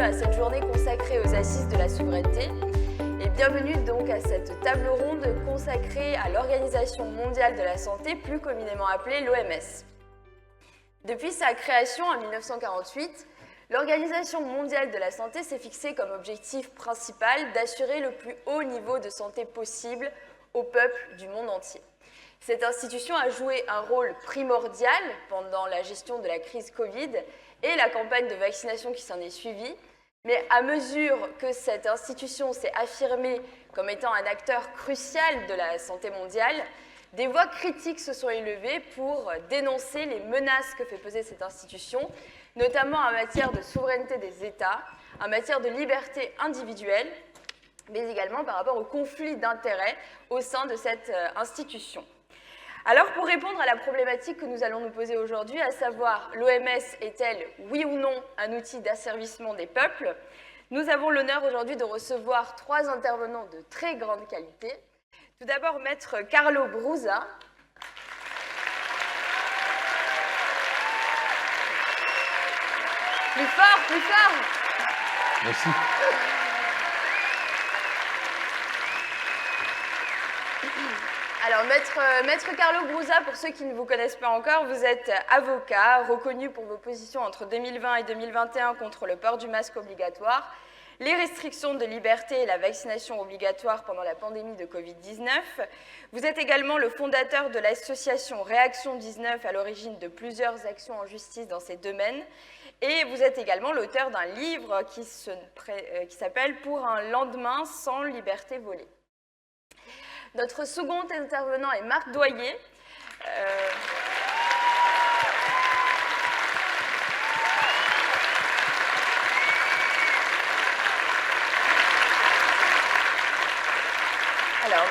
à cette journée consacrée aux assises de la souveraineté et bienvenue donc à cette table ronde consacrée à l'Organisation mondiale de la santé, plus communément appelée l'OMS. Depuis sa création en 1948, l'Organisation mondiale de la santé s'est fixée comme objectif principal d'assurer le plus haut niveau de santé possible aux peuples du monde entier. Cette institution a joué un rôle primordial pendant la gestion de la crise Covid et la campagne de vaccination qui s'en est suivie, mais à mesure que cette institution s'est affirmée comme étant un acteur crucial de la santé mondiale, des voix critiques se sont élevées pour dénoncer les menaces que fait peser cette institution, notamment en matière de souveraineté des États, en matière de liberté individuelle, mais également par rapport au conflit d'intérêts au sein de cette institution. Alors, pour répondre à la problématique que nous allons nous poser aujourd'hui, à savoir l'OMS est-elle, oui ou non, un outil d'asservissement des peuples, nous avons l'honneur aujourd'hui de recevoir 3 intervenants de très grande qualité. Tout d'abord, maître Carlo Brusa. Plus fort, plus fort. Merci. Alors, maître Carlo Brusa, pour ceux qui ne vous connaissent pas encore, vous êtes avocat, reconnu pour vos positions entre 2020 et 2021 contre le port du masque obligatoire, les restrictions de liberté et la vaccination obligatoire pendant la pandémie de Covid-19. Vous êtes également le fondateur de l'association Réaction 19, à l'origine de plusieurs actions en justice dans ces domaines. Et vous êtes également l'auteur d'un livre qui s'appelle « Pour un lendemain sans liberté volée ». Notre second intervenant est Marc Doyer. Alors,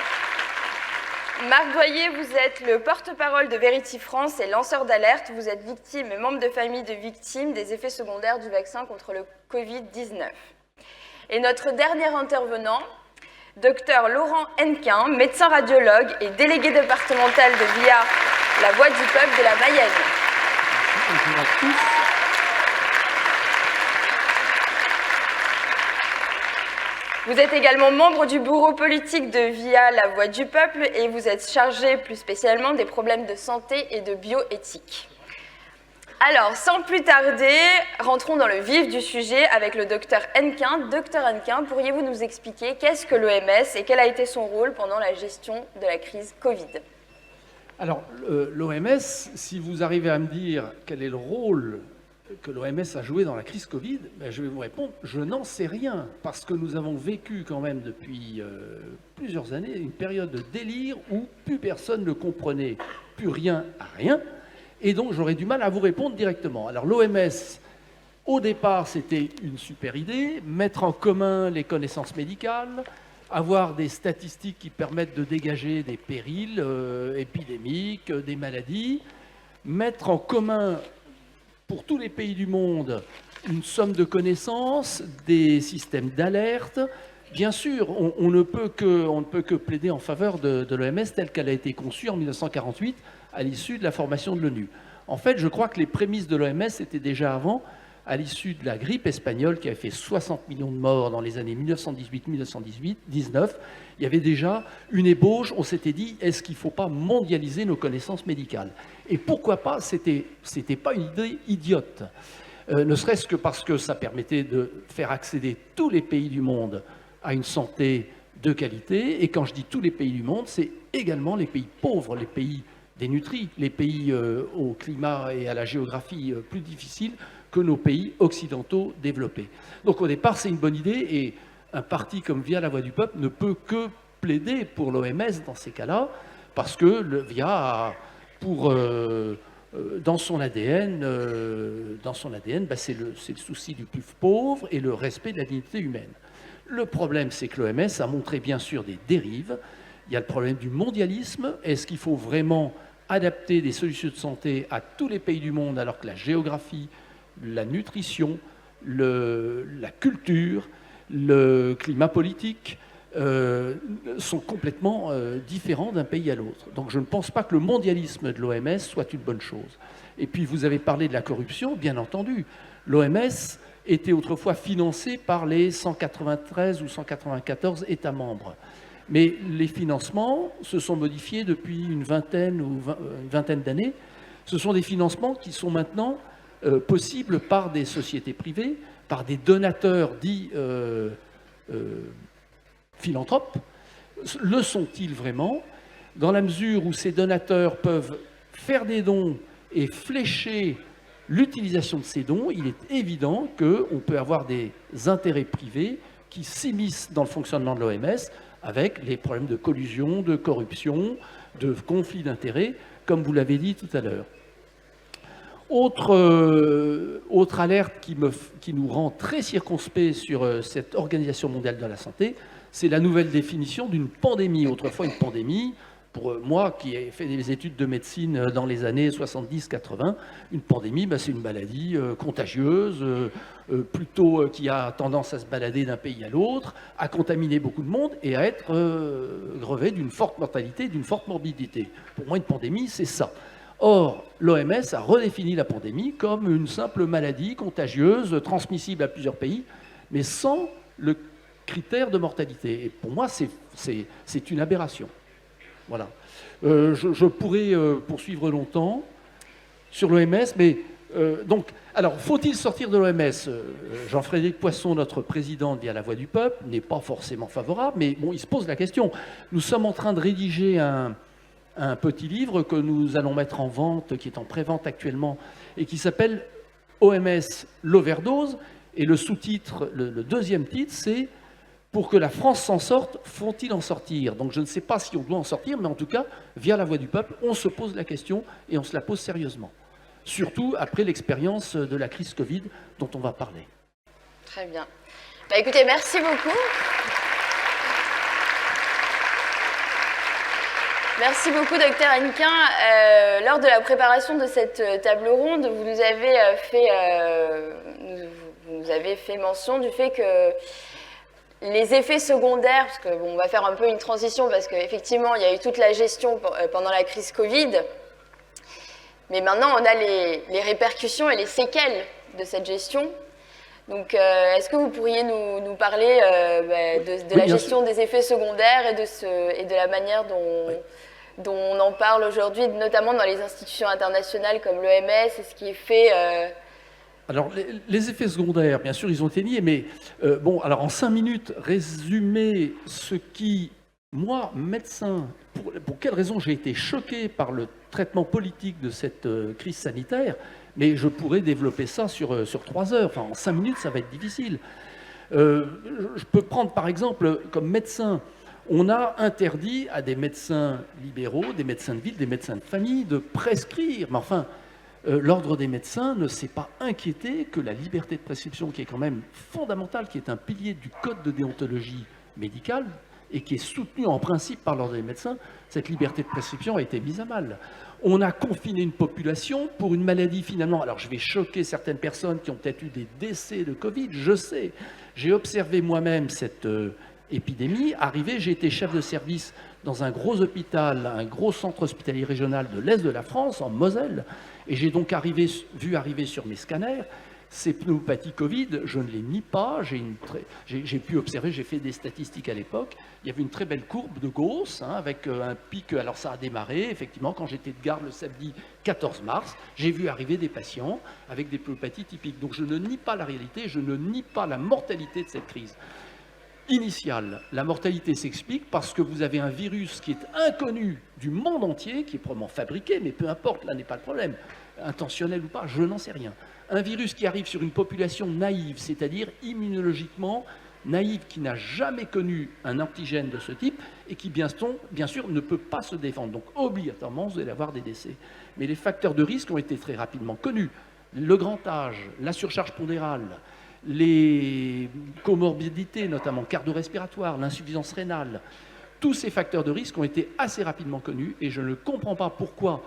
Marc Doyer, vous êtes le porte-parole de Verity France et lanceur d'alerte. Vous êtes victime et membre de famille de victimes des effets secondaires du vaccin contre le Covid-19. Et notre dernier intervenant, Dr Laurent Hennequin, médecin radiologue et délégué départemental de VIA, la Voix du Peuple de la Mayenne. Bonjour à tous. Vous êtes également membre du bureau politique de VIA, la Voix du Peuple, et vous êtes chargé plus spécialement des problèmes de santé et de bioéthique. Alors, sans plus tarder, rentrons dans le vif du sujet avec le docteur Hennequin. Docteur Hennequin, pourriez-vous nous expliquer qu'est-ce que l'OMS et quel a été son rôle pendant la gestion de la crise Covid? Alors, l'OMS, si vous arrivez à me dire quel est le rôle que l'OMS a joué dans la crise Covid, ben je vais vous répondre, je n'en sais rien, parce que nous avons vécu quand même depuis plusieurs années une période de délire où plus personne ne comprenait plus rien à rien. Et donc, j'aurais du mal à vous répondre directement. Alors, l'OMS, au départ, c'était une super idée, mettre en commun les connaissances médicales, avoir des statistiques qui permettent de dégager des périls épidémiques, des maladies, mettre en commun pour tous les pays du monde une somme de connaissances, des systèmes d'alerte. Bien sûr, on ne peut que plaider en faveur de l'OMS telle qu'elle a été conçue en 1948, à l'issue de la formation de l'ONU. En fait, je crois que les prémices de l'OMS étaient déjà avant, à l'issue de la grippe espagnole qui a fait 60 millions de morts dans les années 1918-1919. Il y avait déjà une ébauche, on s'était dit, est-ce qu'il ne faut pas mondialiser nos connaissances médicales? Et pourquoi pas, c'était pas une idée idiote. Ne serait-ce que parce que ça permettait de faire accéder tous les pays du monde à une santé de qualité. Et quand je dis tous les pays du monde, c'est également les pays pauvres, les pays dénutris, les pays au climat et à la géographie plus difficiles que nos pays occidentaux développés. Donc au départ, c'est une bonne idée et un parti comme VIA, la Voix du Peuple, ne peut que plaider pour l'OMS dans ces cas-là, parce que le VIA a dans son ADN, c'est le souci du plus pauvre et le respect de la dignité humaine. Le problème, c'est que l'OMS a montré bien sûr des dérives. Il y a le problème du mondialisme. Est-ce qu'il faut vraiment adapter des solutions de santé à tous les pays du monde alors que la géographie, la nutrition, la culture, le climat politique sont complètement différents d'un pays à l'autre. Donc je ne pense pas que le mondialisme de l'OMS soit une bonne chose. Et puis vous avez parlé de la corruption, bien entendu. L'OMS était autrefois financé par les 193 ou 194 États membres. Mais les financements se sont modifiés depuis une vingtaine d'années. Ce sont des financements qui sont maintenant possibles par des sociétés privées, par des donateurs dits philanthropes. Le sont-ils vraiment? Dans la mesure où ces donateurs peuvent faire des dons et flécher l'utilisation de ces dons, il est évident qu'on peut avoir des intérêts privés qui s'immiscent dans le fonctionnement de l'OMS avec les problèmes de collusion, de corruption, de conflits d'intérêts, comme vous l'avez dit tout à l'heure. Autre alerte qui nous rend très circonspects sur cette Organisation mondiale de la santé, c'est la nouvelle définition d'une pandémie. Autrefois, une pandémie, pour moi qui ai fait des études de médecine dans les années 70-80, une pandémie, c'est une maladie contagieuse, plutôt qui a tendance à se balader d'un pays à l'autre, à contaminer beaucoup de monde et à être grevée d'une forte mortalité, d'une forte morbidité. Pour moi, une pandémie, c'est ça. Or, l'OMS a redéfini la pandémie comme une simple maladie contagieuse, transmissible à plusieurs pays, mais sans le critère de mortalité. Et pour moi, c'est une aberration. Voilà. Je pourrais poursuivre longtemps sur l'OMS, mais donc, alors, faut-il sortir de l'OMS? Jean-Frédéric Poisson, notre président via La Voix du Peuple, n'est pas forcément favorable, mais bon, il se pose la question. Nous sommes en train de rédiger un petit livre que nous allons mettre en vente, qui est en pré-vente actuellement, et qui s'appelle OMS, l'overdose. Et le sous-titre, le deuxième titre, c'est « Pour que la France s'en sorte, faut-il en sortir ?» Donc je ne sais pas si on doit en sortir, mais en tout cas, via La Voix du Peuple, on se pose la question et on se la pose sérieusement. Surtout après l'expérience de la crise Covid dont on va parler. Très bien. Écoutez, merci beaucoup. Merci beaucoup, Dr Hennequin. Lors de la préparation de cette table ronde, vous nous avez fait mention du fait que les effets secondaires, parce que on va faire un peu une transition, parce qu'effectivement, il y a eu toute la gestion pendant la crise Covid, mais maintenant, on a les répercussions et les séquelles de cette gestion. Donc, est-ce que vous pourriez nous parler de la gestion des effets secondaires et de la manière dont on en parle aujourd'hui, notamment dans les institutions internationales comme l'OMS, et ce qui est fait Alors, les effets secondaires, bien sûr, ils ont été niés, mais bon, alors en 5 minutes, résumer ce qui, moi, médecin, pour quelle raison j'ai été choqué par le traitement politique de cette crise sanitaire, mais je pourrais développer ça sur 3 heures. Enfin, en 5 minutes, ça va être difficile. Je peux prendre, par exemple, comme médecin, on a interdit à des médecins libéraux, des médecins de ville, des médecins de famille de prescrire, mais enfin, l'ordre des médecins ne s'est pas inquiété que la liberté de prescription, qui est quand même fondamentale, qui est un pilier du code de déontologie médicale et qui est soutenue en principe par l'ordre des médecins, cette liberté de prescription a été mise à mal. On a confiné une population pour une maladie finalement. Alors je vais choquer certaines personnes qui ont peut-être eu des décès de Covid, je sais. J'ai observé moi-même cette épidémie. Arrivé, j'ai été chef de service dans un gros hôpital, un gros centre hospitalier régional de l'Est de la France, en Moselle, et j'ai donc vu arriver sur mes scanners ces pneumopathies Covid. Je ne les nie pas, j'ai pu observer, j'ai fait des statistiques à l'époque, il y avait une très belle courbe de Gauss, avec un pic, alors ça a démarré, effectivement, quand j'étais de garde le samedi 14 mars, j'ai vu arriver des patients avec des pneumopathies typiques. Donc je ne nie pas la réalité, je ne nie pas la mortalité de cette crise initiale. La mortalité s'explique parce que vous avez un virus qui est inconnu du monde entier, qui est probablement fabriqué, mais peu importe, là n'est pas le problème, intentionnel ou pas, je n'en sais rien. Un virus qui arrive sur une population naïve, c'est-à-dire immunologiquement naïve, qui n'a jamais connu un antigène de ce type et qui, bien sûr, ne peut pas se défendre. Donc, obligatoirement, vous allez avoir des décès. Mais les facteurs de risque ont été très rapidement connus. Le grand âge, la surcharge pondérale, les comorbidités, notamment cardio-respiratoires, l'insuffisance rénale, tous ces facteurs de risque ont été assez rapidement connus et je ne comprends pas pourquoi,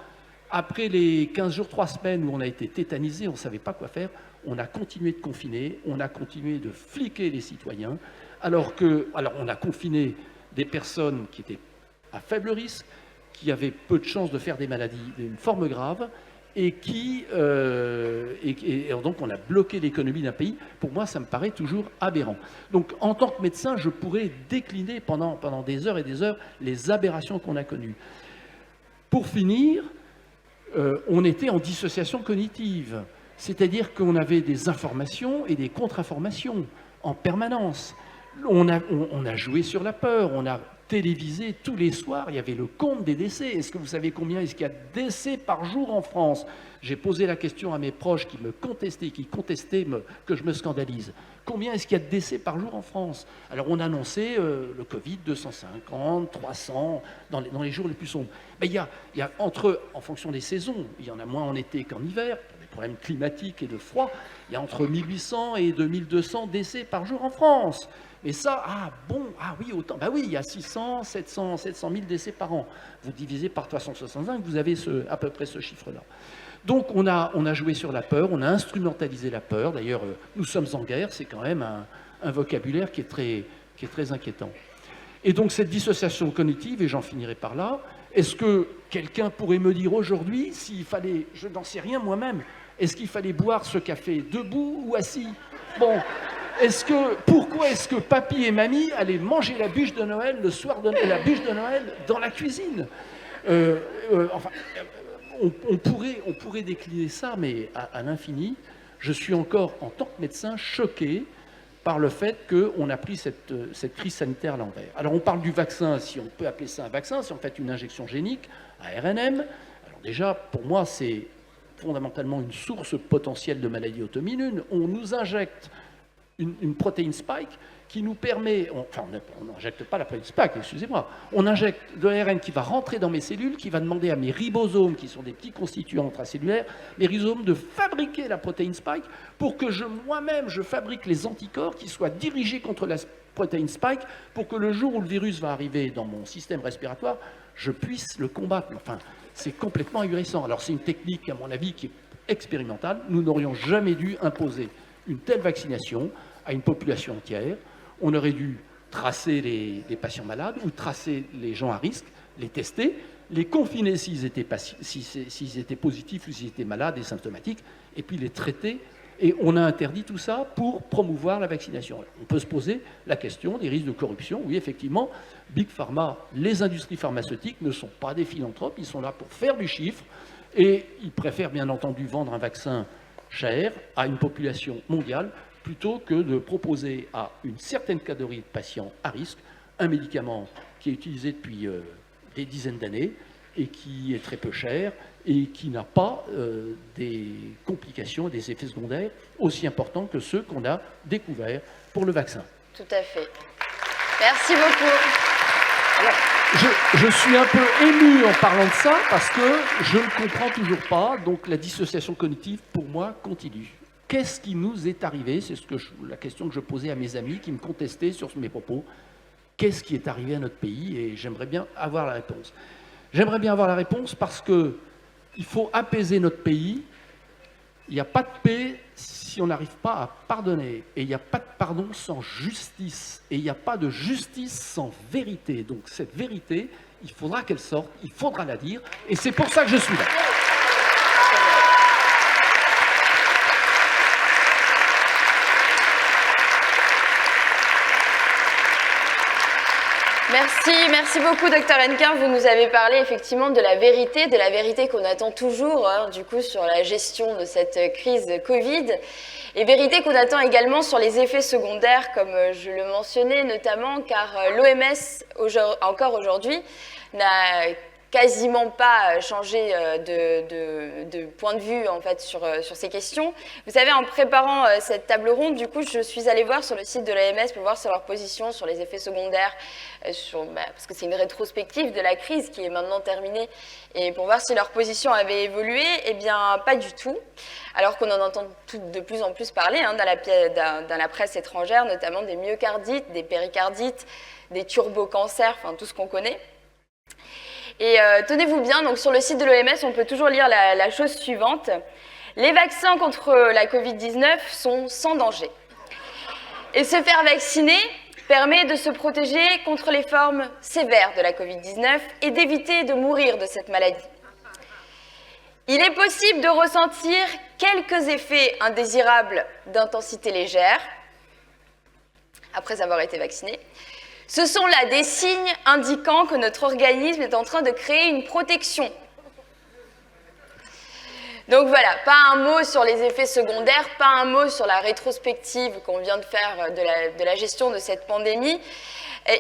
après les 15 jours, 3 semaines où on a été tétanisé, on ne savait pas quoi faire, on a continué de confiner, on a continué de fliquer les citoyens, alors on a confiné des personnes qui étaient à faible risque, qui avaient peu de chances de faire des maladies d'une forme grave, et donc on a bloqué l'économie d'un pays. Pour moi, ça me paraît toujours aberrant. Donc en tant que médecin, je pourrais décliner pendant des heures et des heures les aberrations qu'on a connues. Pour finir, on était en dissociation cognitive, c'est-à-dire qu'on avait des informations et des contre-informations en permanence. On a joué sur la peur, on a télévisé tous les soirs, il y avait le compte des décès. Est-ce que vous savez combien est-ce qu'il y a de décès par jour en France? J'ai posé la question à mes proches qui contestaient que je me scandalise. Combien est-ce qu'il y a de décès par jour en France? Alors on annonçait le Covid, 250, 300, dans les jours les plus sombres. Mais il y a en fonction des saisons, il y en a moins en été qu'en hiver, pour des problèmes climatiques et de froid, il y a entre 1800 et 2200 décès par jour en France. Et ça, oui, autant. Oui, il y a 600, 700 000 décès par an. Vous divisez par 365, vous avez à peu près ce chiffre-là. Donc on a joué sur la peur, on a instrumentalisé la peur. D'ailleurs, nous sommes en guerre, c'est quand même un vocabulaire qui est très inquiétant. Et donc cette dissociation cognitive, et j'en finirai par là, est-ce que quelqu'un pourrait me dire aujourd'hui, s'il fallait, je n'en sais rien moi-même, est-ce qu'il fallait boire ce café debout ou assis? Bon. Pourquoi est-ce que papy et mamie allaient manger la bûche de Noël le soir de la bûche de Noël dans la cuisine? On pourrait décliner ça, mais à l'infini. Je suis encore, en tant que médecin, choqué par le fait qu'on a pris cette crise sanitaire à l'envers. Alors on parle du vaccin, si on peut appeler ça un vaccin, c'est en fait une injection génique à RNM. Alors déjà, pour moi, c'est fondamentalement une source potentielle de maladies auto-immunes. On nous injecte une protéine spike qui nous permet, on n'injecte pas la protéine spike, excusez-moi, on injecte de l'ARN qui va rentrer dans mes cellules, qui va demander à mes ribosomes, qui sont des petits constituants intracellulaires, mes ribosomes de fabriquer la protéine spike pour que moi-même, je fabrique les anticorps qui soient dirigés contre la protéine spike pour que le jour où le virus va arriver dans mon système respiratoire, je puisse le combattre. Enfin, c'est complètement ahurissant. Alors c'est une technique, à mon avis, qui est expérimentale. Nous n'aurions jamais dû imposer une telle vaccination à une population entière. On aurait dû tracer les patients malades ou tracer les gens à risque, les tester, les confiner s'ils étaient positifs ou s'ils étaient malades et symptomatiques, et puis les traiter. Et on a interdit tout ça pour promouvoir la vaccination. Alors, on peut se poser la question des risques de corruption. Oui, effectivement, Big Pharma, les industries pharmaceutiques ne sont pas des philanthropes, ils sont là pour faire du chiffre, et ils préfèrent bien entendu vendre un vaccin cher à une population mondiale plutôt que de proposer à une certaine catégorie de patients à risque un médicament qui est utilisé depuis des dizaines d'années et qui est très peu cher et qui n'a pas des complications et des effets secondaires aussi importants que ceux qu'on a découverts pour le vaccin. Tout à fait. Merci beaucoup. Alors, je suis un peu ému en parlant de ça parce que je ne comprends toujours pas, donc la dissociation cognitive pour moi continue. Qu'est-ce qui nous est arrivé? C'est la question que je posais à mes amis qui me contestaient sur mes propos. Qu'est-ce qui est arrivé à notre pays? Et j'aimerais bien avoir la réponse. J'aimerais bien avoir la réponse parce qu'il faut apaiser notre pays. Il n'y a pas de paix si on n'arrive pas à pardonner. Et il n'y a pas de pardon sans justice. Et il n'y a pas de justice sans vérité. Donc cette vérité, il faudra qu'elle sorte, il faudra la dire. Et c'est pour ça que je suis là. Merci beaucoup Dr Hennequin. Vous nous avez parlé effectivement de la vérité qu'on attend toujours du coup sur la gestion de cette crise Covid, et vérité qu'on attend également sur les effets secondaires comme je le mentionnais notamment car l'OMS encore aujourd'hui n'a quasiment pas changé de point de vue en fait sur ces questions. Vous savez, en préparant cette table ronde, du coup, je suis allée voir sur le site de l'OMS pour voir sur leur position sur les effets secondaires, parce que c'est une rétrospective de la crise qui est maintenant terminée, et pour voir si leur position avait évolué. Eh bien, pas du tout. Alors qu'on en entend de plus en plus parler dans la presse étrangère, notamment des myocardites, des péricardites, des turbocancers, enfin tout ce qu'on connaît. Et tenez-vous bien, donc sur le site de l'OMS, on peut toujours lire la chose suivante. Les vaccins contre la Covid-19 sont sans danger. Et se faire vacciner permet de se protéger contre les formes sévères de la Covid-19 et d'éviter de mourir de cette maladie. Il est possible de ressentir quelques effets indésirables d'intensité légère après avoir été vacciné. Ce sont là des signes indiquant que notre organisme est en train de créer une protection. Donc voilà, pas un mot sur les effets secondaires, pas un mot sur la rétrospective qu'on vient de faire de la gestion de cette pandémie.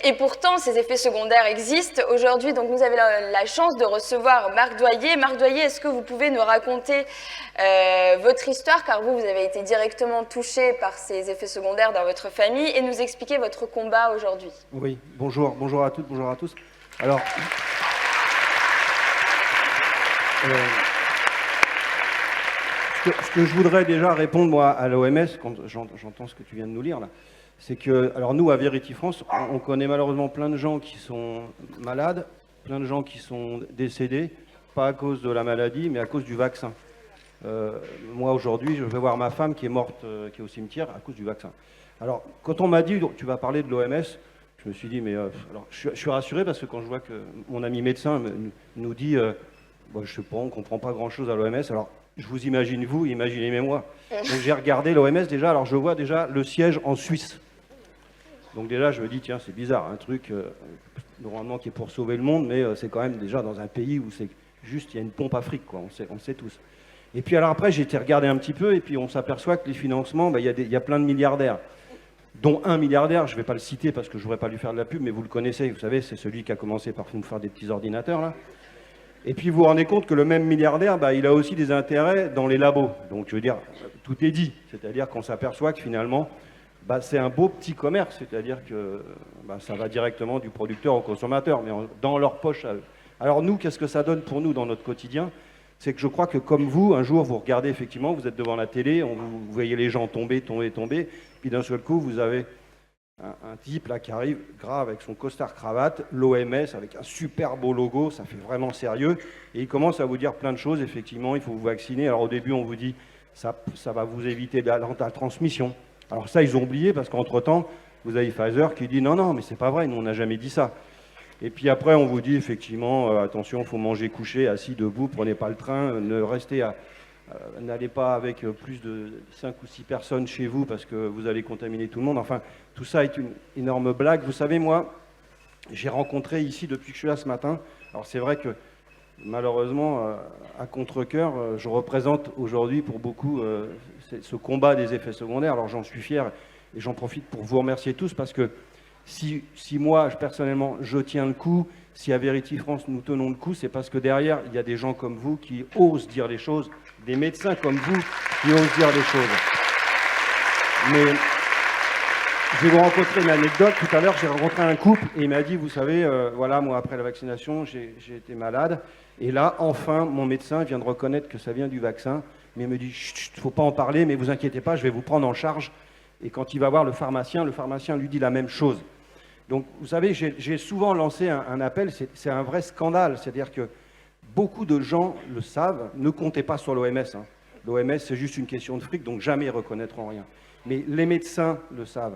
Et pourtant, ces effets secondaires existent. Aujourd'hui, donc, nous avons la chance de recevoir Marc Doyer. Marc Doyer, est-ce que vous pouvez nous raconter votre histoire, car vous avez été directement touché par ces effets secondaires dans votre famille, et nous expliquer votre combat aujourd'hui? Oui, bonjour à toutes, bonjour à tous. Alors, ce que je voudrais déjà répondre, moi, à l'OMS, quand j'entends ce que tu viens de nous lire, là, c'est que, alors nous, à Vérity France, on connaît malheureusement plein de gens qui sont malades, plein de gens qui sont décédés, pas à cause de la maladie, mais à cause du vaccin. Moi, aujourd'hui, je vais voir ma femme qui est morte, qui est au cimetière, à cause du vaccin. Alors, quand on m'a dit, tu vas parler de l'OMS, je me suis dit, mais alors, je suis rassuré parce que quand je vois que mon ami médecin nous dit, je sais pas, on ne comprend pas grand-chose à l'OMS, alors je vous imagine vous, imaginez moi. Donc j'ai regardé l'OMS déjà, alors je vois déjà le siège en Suisse. Donc déjà, je me dis, tiens, c'est bizarre, un truc normalement qui est pour sauver le monde, mais c'est quand même déjà dans un pays où c'est juste, il y a une pompe Afrique, quoi, on le sait tous. Et puis alors après, j'ai été regarder un petit peu, et puis on s'aperçoit que les financements, il y a plein de milliardaires, dont un milliardaire, je ne vais pas le citer parce que je ne voudrais pas lui faire de la pub, mais vous le connaissez, vous savez, c'est celui qui a commencé par nous faire des petits ordinateurs, là. Et puis vous vous rendez compte que le même milliardaire, il a aussi des intérêts dans les labos. Donc je veux dire, tout est dit. C'est-à-dire qu'on s'aperçoit que finalement, c'est un beau petit commerce. C'est-à-dire que ça va directement du producteur au consommateur, mais dans leur poche à eux. Alors nous, qu'est-ce que ça donne pour nous dans notre quotidien? C'est que je crois que comme vous, un jour, vous regardez effectivement, vous êtes devant la télé, vous voyez les gens tomber, puis d'un seul coup, vous avez un type là qui arrive grave avec son costard cravate, l'OMS avec un super beau logo, ça fait vraiment sérieux, et il commence à vous dire plein de choses. Effectivement, il faut vous vacciner. Alors au début on vous dit ça va vous éviter la transmission. Alors ça ils ont oublié parce qu'entre-temps vous avez Pfizer qui dit non mais c'est pas vrai, nous on n'a jamais dit ça. Et puis après on vous dit effectivement attention, il faut manger couché, assis, debout, prenez pas le train, n'allez pas avec plus de 5 ou 6 personnes chez vous parce que vous allez contaminer tout le monde. Enfin, tout ça est une énorme blague. Vous savez, moi, j'ai rencontré ici, depuis que je suis là ce matin, alors c'est vrai que malheureusement, à contre-cœur, je représente aujourd'hui pour beaucoup ce combat des effets secondaires. Alors j'en suis fier et j'en profite pour vous remercier tous parce que si moi, personnellement, je tiens le coup, si à Vérity France nous tenons le coup, c'est parce que derrière, il y a des gens comme vous qui osent dire les choses, des médecins comme vous qui osent dire les choses. Mais je vais vous raconter une anecdote. Tout à l'heure, j'ai rencontré un couple et il m'a dit, vous savez, voilà, moi, après la vaccination, j'ai été malade. Et là, enfin, mon médecin vient de reconnaître que ça vient du vaccin. Mais il me dit, chut, faut pas en parler, mais vous inquiétez pas, je vais vous prendre en charge. Et quand il va voir le pharmacien lui dit la même chose. Donc, vous savez, j'ai souvent lancé un appel, c'est un vrai scandale. C'est-à-dire que beaucoup de gens le savent, ne comptez pas sur l'OMS. Hein. L'OMS, c'est juste une question de fric, donc jamais ils ne reconnaîtront rien. Mais les médecins le savent.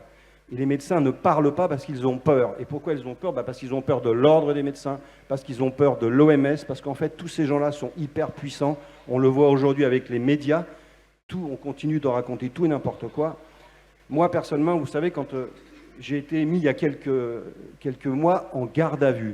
Et les médecins ne parlent pas parce qu'ils ont peur. Et pourquoi ils ont peur? Parce qu'ils ont peur de l'ordre des médecins, parce qu'ils ont peur de l'OMS, parce qu'en fait, tous ces gens-là sont hyper puissants. On le voit aujourd'hui avec les médias. On continue de raconter tout et n'importe quoi. Moi, personnellement, vous savez, quand j'ai été mis il y a quelques mois en garde à vue,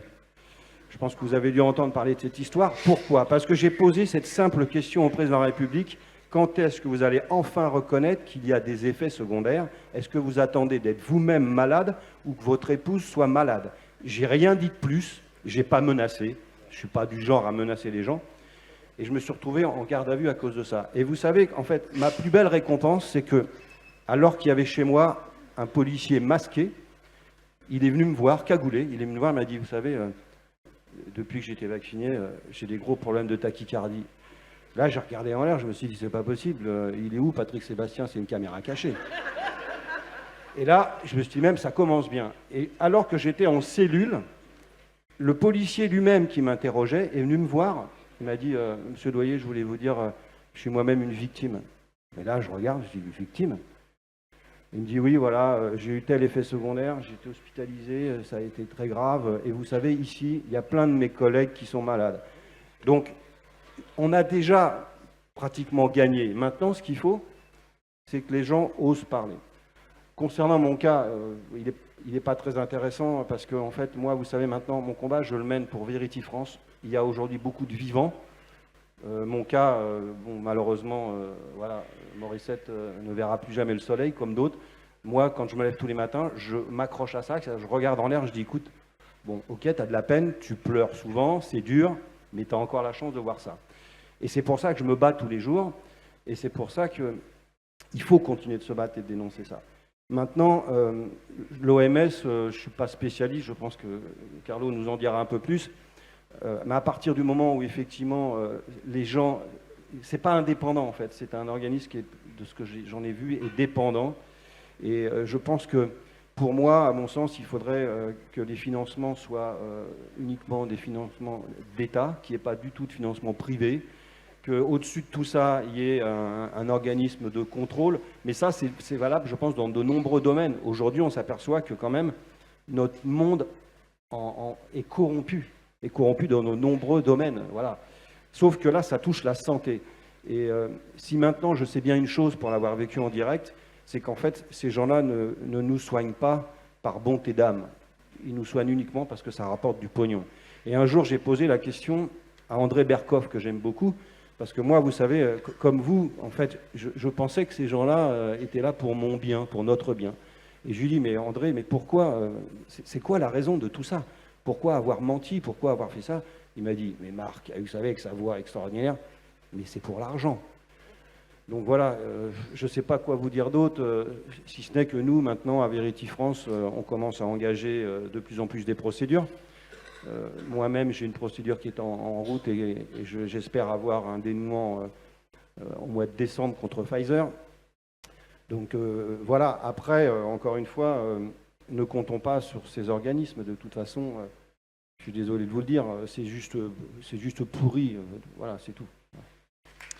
je pense que vous avez dû entendre parler de cette histoire. Pourquoi? Parce que j'ai posé cette simple question au président de la République. Quand est-ce que vous allez enfin reconnaître qu'il y a des effets secondaires? Est-ce que vous attendez d'être vous-même malade ou que votre épouse soit malade? J'ai rien dit de plus, j'ai pas menacé. Je suis pas du genre à menacer les gens. Et je me suis retrouvé en garde à vue à cause de ça. Et vous savez, en fait, ma plus belle récompense, c'est que, alors qu'il y avait chez moi un policier masqué, il est venu me voir, cagoulé, il est venu me voir, il m'a dit, vous savez, depuis que j'ai été vacciné, j'ai des gros problèmes de tachycardie. Là, j'ai regardé en l'air, je me suis dit, c'est pas possible, il est où Patrick Sébastien? C'est une caméra cachée. Et là, je me suis dit même, ça commence bien. Et alors que j'étais en cellule, le policier lui-même qui m'interrogeait est venu me voir. Il m'a dit, Monsieur Doyer, je voulais vous dire, je suis moi-même une victime. Et là, je regarde, je dis, une victime? Il me dit, oui, voilà, j'ai eu tel effet secondaire, j'ai été hospitalisé, ça a été très grave. Et vous savez, ici, il y a plein de mes collègues qui sont malades. Donc, on a déjà pratiquement gagné. Maintenant, ce qu'il faut, c'est que les gens osent parler. Concernant mon cas, il n'est pas très intéressant parce que, en fait, moi, vous savez, maintenant, mon combat, je le mène pour Verity France. Il y a aujourd'hui beaucoup de vivants. Mon cas, bon, malheureusement, voilà, Morissette ne verra plus jamais le soleil, comme d'autres. Moi, quand je me lève tous les matins, je m'accroche à ça, je regarde en l'air, je dis, écoute, bon, ok, tu as de la peine, tu pleures souvent, c'est dur, mais tu as encore la chance de voir ça. Et c'est pour ça que je me bats tous les jours, et c'est pour ça qu'il faut continuer de se battre et de dénoncer ça. Maintenant, l'OMS, je ne suis pas spécialiste, je pense que Carlo nous en dira un peu plus, mais à partir du moment où effectivement les gens, c'est pas indépendant en fait, c'est un organisme qui est, de ce que j'en ai vu, est dépendant. Et je pense que pour moi, à mon sens, il faudrait que les financements soient uniquement des financements d'État, qu'il n'y ait pas du tout de financement privé, qu'au-dessus de tout ça, il y ait un organisme de contrôle. Mais ça, c'est valable, je pense, dans de nombreux domaines. Aujourd'hui, on s'aperçoit que quand même, notre monde est corrompu dans de nombreux domaines. Voilà. Sauf que là, ça touche la santé. Et si maintenant, je sais bien une chose pour l'avoir vécu en direct, c'est qu'en fait, ces gens-là ne nous soignent pas par bonté d'âme. Ils nous soignent uniquement parce que ça rapporte du pognon. Et un jour, j'ai posé la question à André Berkoff, que j'aime beaucoup, parce que moi, vous savez, comme vous, en fait, je pensais que ces gens-là étaient là pour mon bien, pour notre bien. Et je lui dis, mais André, mais pourquoi, c'est quoi la raison de tout ça? Pourquoi avoir menti? Pourquoi avoir fait ça? Il m'a dit, mais Marc, vous savez, avec sa voix extraordinaire, mais c'est pour l'argent. Donc voilà, je ne sais pas quoi vous dire d'autre, si ce n'est que nous, maintenant, à Verity France, on commence à engager de plus en plus des procédures. Moi-même, j'ai une procédure qui est en route et j'espère avoir un dénouement au mois de décembre contre Pfizer. Donc voilà, après, encore une fois, ne comptons pas sur ces organismes. De toute façon, je suis désolé de vous le dire, c'est juste pourri. Voilà, c'est tout.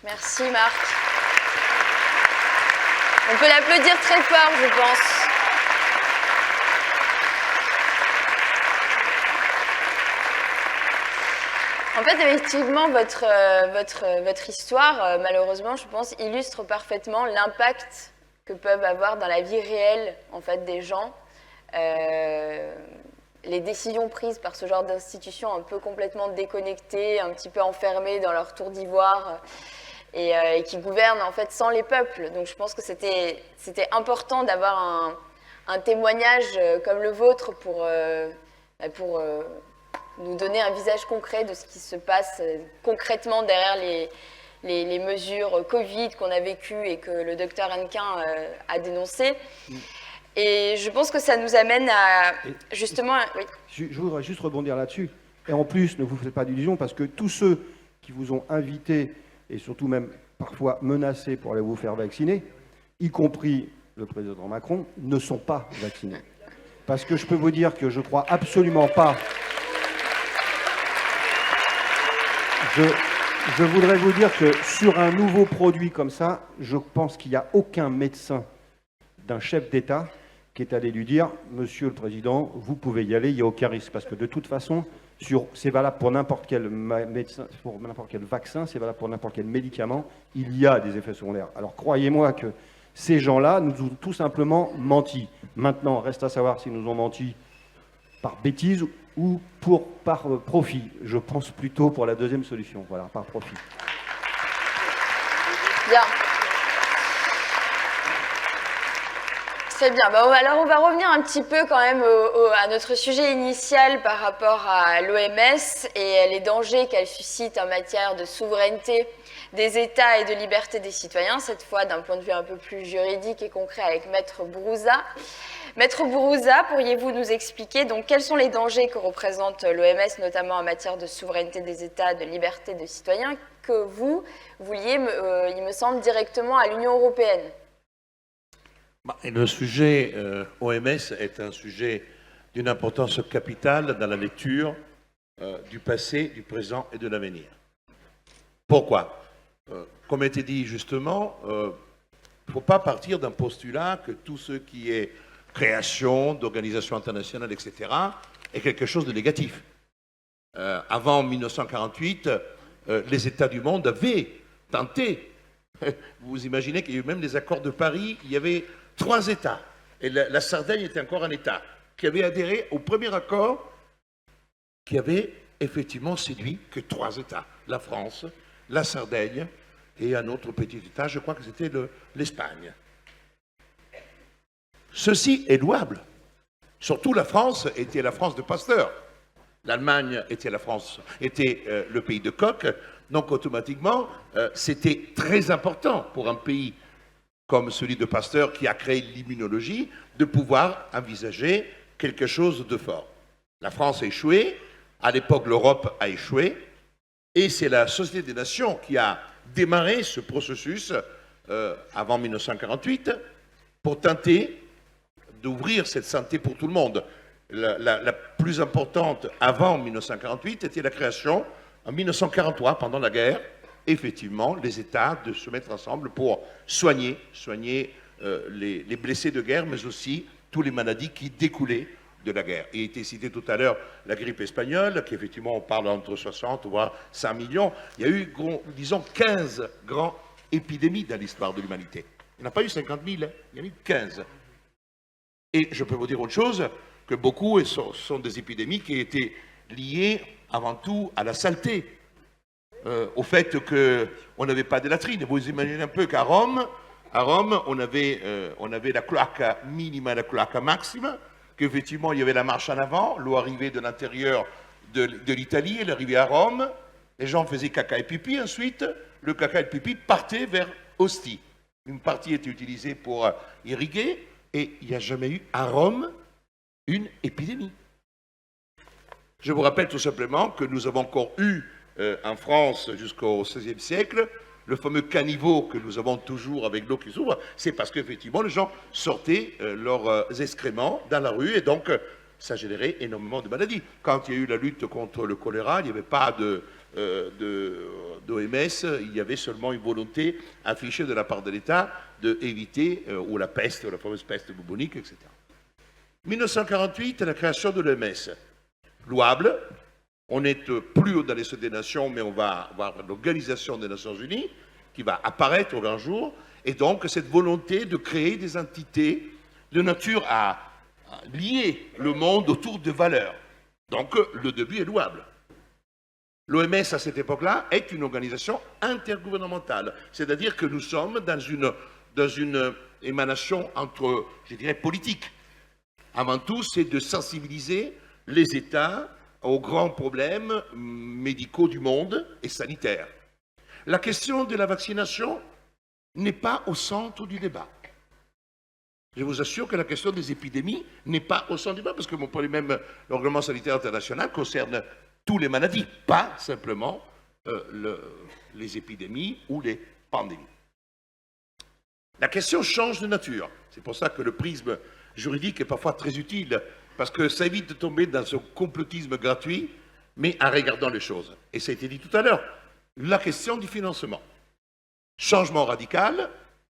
Merci Marc. On peut l'applaudir très fort, je pense. En fait, effectivement, votre histoire, malheureusement, je pense, illustre parfaitement l'impact que peuvent avoir dans la vie réelle, en fait, des gens, les décisions prises par ce genre d'institutions un peu complètement déconnectées, un petit peu enfermées dans leur tour d'ivoire, et qui gouvernent, en fait, sans les peuples. Donc, je pense que c'était important d'avoir un témoignage comme le vôtre pour nous donner un visage concret de ce qui se passe concrètement derrière les mesures Covid qu'on a vécues et que le docteur Hennequin a dénoncées. Et je pense que ça nous amène à justement... Oui. Je voudrais juste rebondir là-dessus. Et en plus, ne vous faites pas d'illusions, parce que tous ceux qui vous ont invité, et surtout même parfois menacés pour aller vous faire vacciner, y compris le président Macron, ne sont pas vaccinés. Parce que je peux vous dire que je ne crois absolument pas... Je voudrais vous dire que sur un nouveau produit comme ça, je pense qu'il n'y a aucun médecin d'un chef d'État qui est allé lui dire « Monsieur le Président, vous pouvez y aller, il n'y a aucun risque ». Parce que de toute façon, c'est valable pour n'importe quel médecin, pour n'importe quel vaccin, c'est valable pour n'importe quel médicament, il y a des effets secondaires. Alors croyez-moi que ces gens-là nous ont tout simplement menti. Maintenant, reste à savoir s'ils nous ont menti par bêtise ou par profit. Je pense plutôt pour la deuxième solution, voilà, par profit. Bien. Très bien. Bon, alors on va revenir un petit peu quand même à notre sujet initial par rapport à l'OMS et les dangers qu'elle suscite en matière de souveraineté des États et de liberté des citoyens, cette fois d'un point de vue un peu plus juridique et concret avec Maître Bourouza. Maître Bourouza, pourriez-vous nous expliquer donc quels sont les dangers que représente l'OMS, notamment en matière de souveraineté des États, de liberté des citoyens, que vous vouliez, il me semble, directement à l'Union européenne? Le sujet OMS est un sujet d'une importance capitale dans la lecture du passé, du présent et de l'avenir. Pourquoi? Comme a été dit justement, il ne faut pas partir d'un postulat que tout ce qui est création d'organisations internationales, etc., est quelque chose de négatif. Avant 1948, les États du monde avaient tenté. Vous imaginez qu'il y a eu même les accords de Paris, il y avait 3 États, et la Sardaigne était encore un État, qui avait adhéré au premier accord qui avait effectivement séduit que 3 États, la France, la Sardaigne et un autre petit État, je crois que c'était l'Espagne. Ceci est louable. Surtout la France était la France de Pasteur. L'Allemagne était le pays de Koch. Donc automatiquement, c'était très important pour un pays comme celui de Pasteur qui a créé l'immunologie de pouvoir envisager quelque chose de fort. La France a échoué, à l'époque l'Europe a échoué, et c'est la Société des Nations qui a démarré ce processus avant 1948 pour tenter d'ouvrir cette santé pour tout le monde. La plus importante avant 1948 était la création, en 1943, pendant la guerre, effectivement, les États de se mettre ensemble pour soigner les blessés de guerre, mais aussi toutes les maladies qui découlaient de la guerre. Il a été cité tout à l'heure la grippe espagnole, qui effectivement, on parle entre 60 voire 100 millions. Il y a eu, disons, 15 grandes épidémies dans l'histoire de l'humanité. Il n'y en a pas eu 50 000, il y en a eu 15. Et je peux vous dire autre chose, que beaucoup sont des épidémies qui étaient liées avant tout à la saleté, au fait qu'on n'avait pas de latrines. Vous imaginez un peu qu'à Rome, on avait la cloaca minima et la cloaca maxima, qu'effectivement il y avait la marche en avant, l'eau arrivait de l'intérieur de l'Italie, elle arrivait à Rome, les gens faisaient caca et pipi, ensuite le caca et le pipi partaient vers Ostie. Une partie était utilisée pour irriguer, et il n'y a jamais eu à Rome une épidémie. Je vous rappelle tout simplement que nous avons encore eu en France jusqu'au XVIe siècle le fameux caniveau que nous avons toujours avec l'eau qui s'ouvre. C'est parce qu'effectivement les gens sortaient leurs excréments dans la rue et donc ça générait énormément de maladies. Quand il y a eu la lutte contre le choléra, il n'y avait pas d'OMS, il y avait seulement une volonté affichée de la part de l'État d'éviter ou la peste, la fameuse peste bubonique, etc. 1948, la création de l'OMS. Louable, on n'est plus dans les Sociétés des Nations, mais on va avoir l'Organisation des Nations Unies qui va apparaître au grand jour, et donc cette volonté de créer des entités de nature à lier le monde autour de valeurs. Donc le début est louable. L'OMS à cette époque-là est une organisation intergouvernementale, c'est-à-dire que nous sommes dans une émanation entre, je dirais, politique. Avant tout, c'est de sensibiliser les États aux grands problèmes médicaux du monde et sanitaires. La question de la vaccination n'est pas au centre du débat. Je vous assure que la question des épidémies n'est pas au centre du débat, parce que mon problème, le règlement sanitaire international concerne toutes les maladies, pas simplement les épidémies ou les pandémies. La question change de nature. C'est pour ça que le prisme juridique est parfois très utile, parce que ça évite de tomber dans ce complotisme gratuit, mais en regardant les choses. Et ça a été dit tout à l'heure, la question du financement. Changement radical.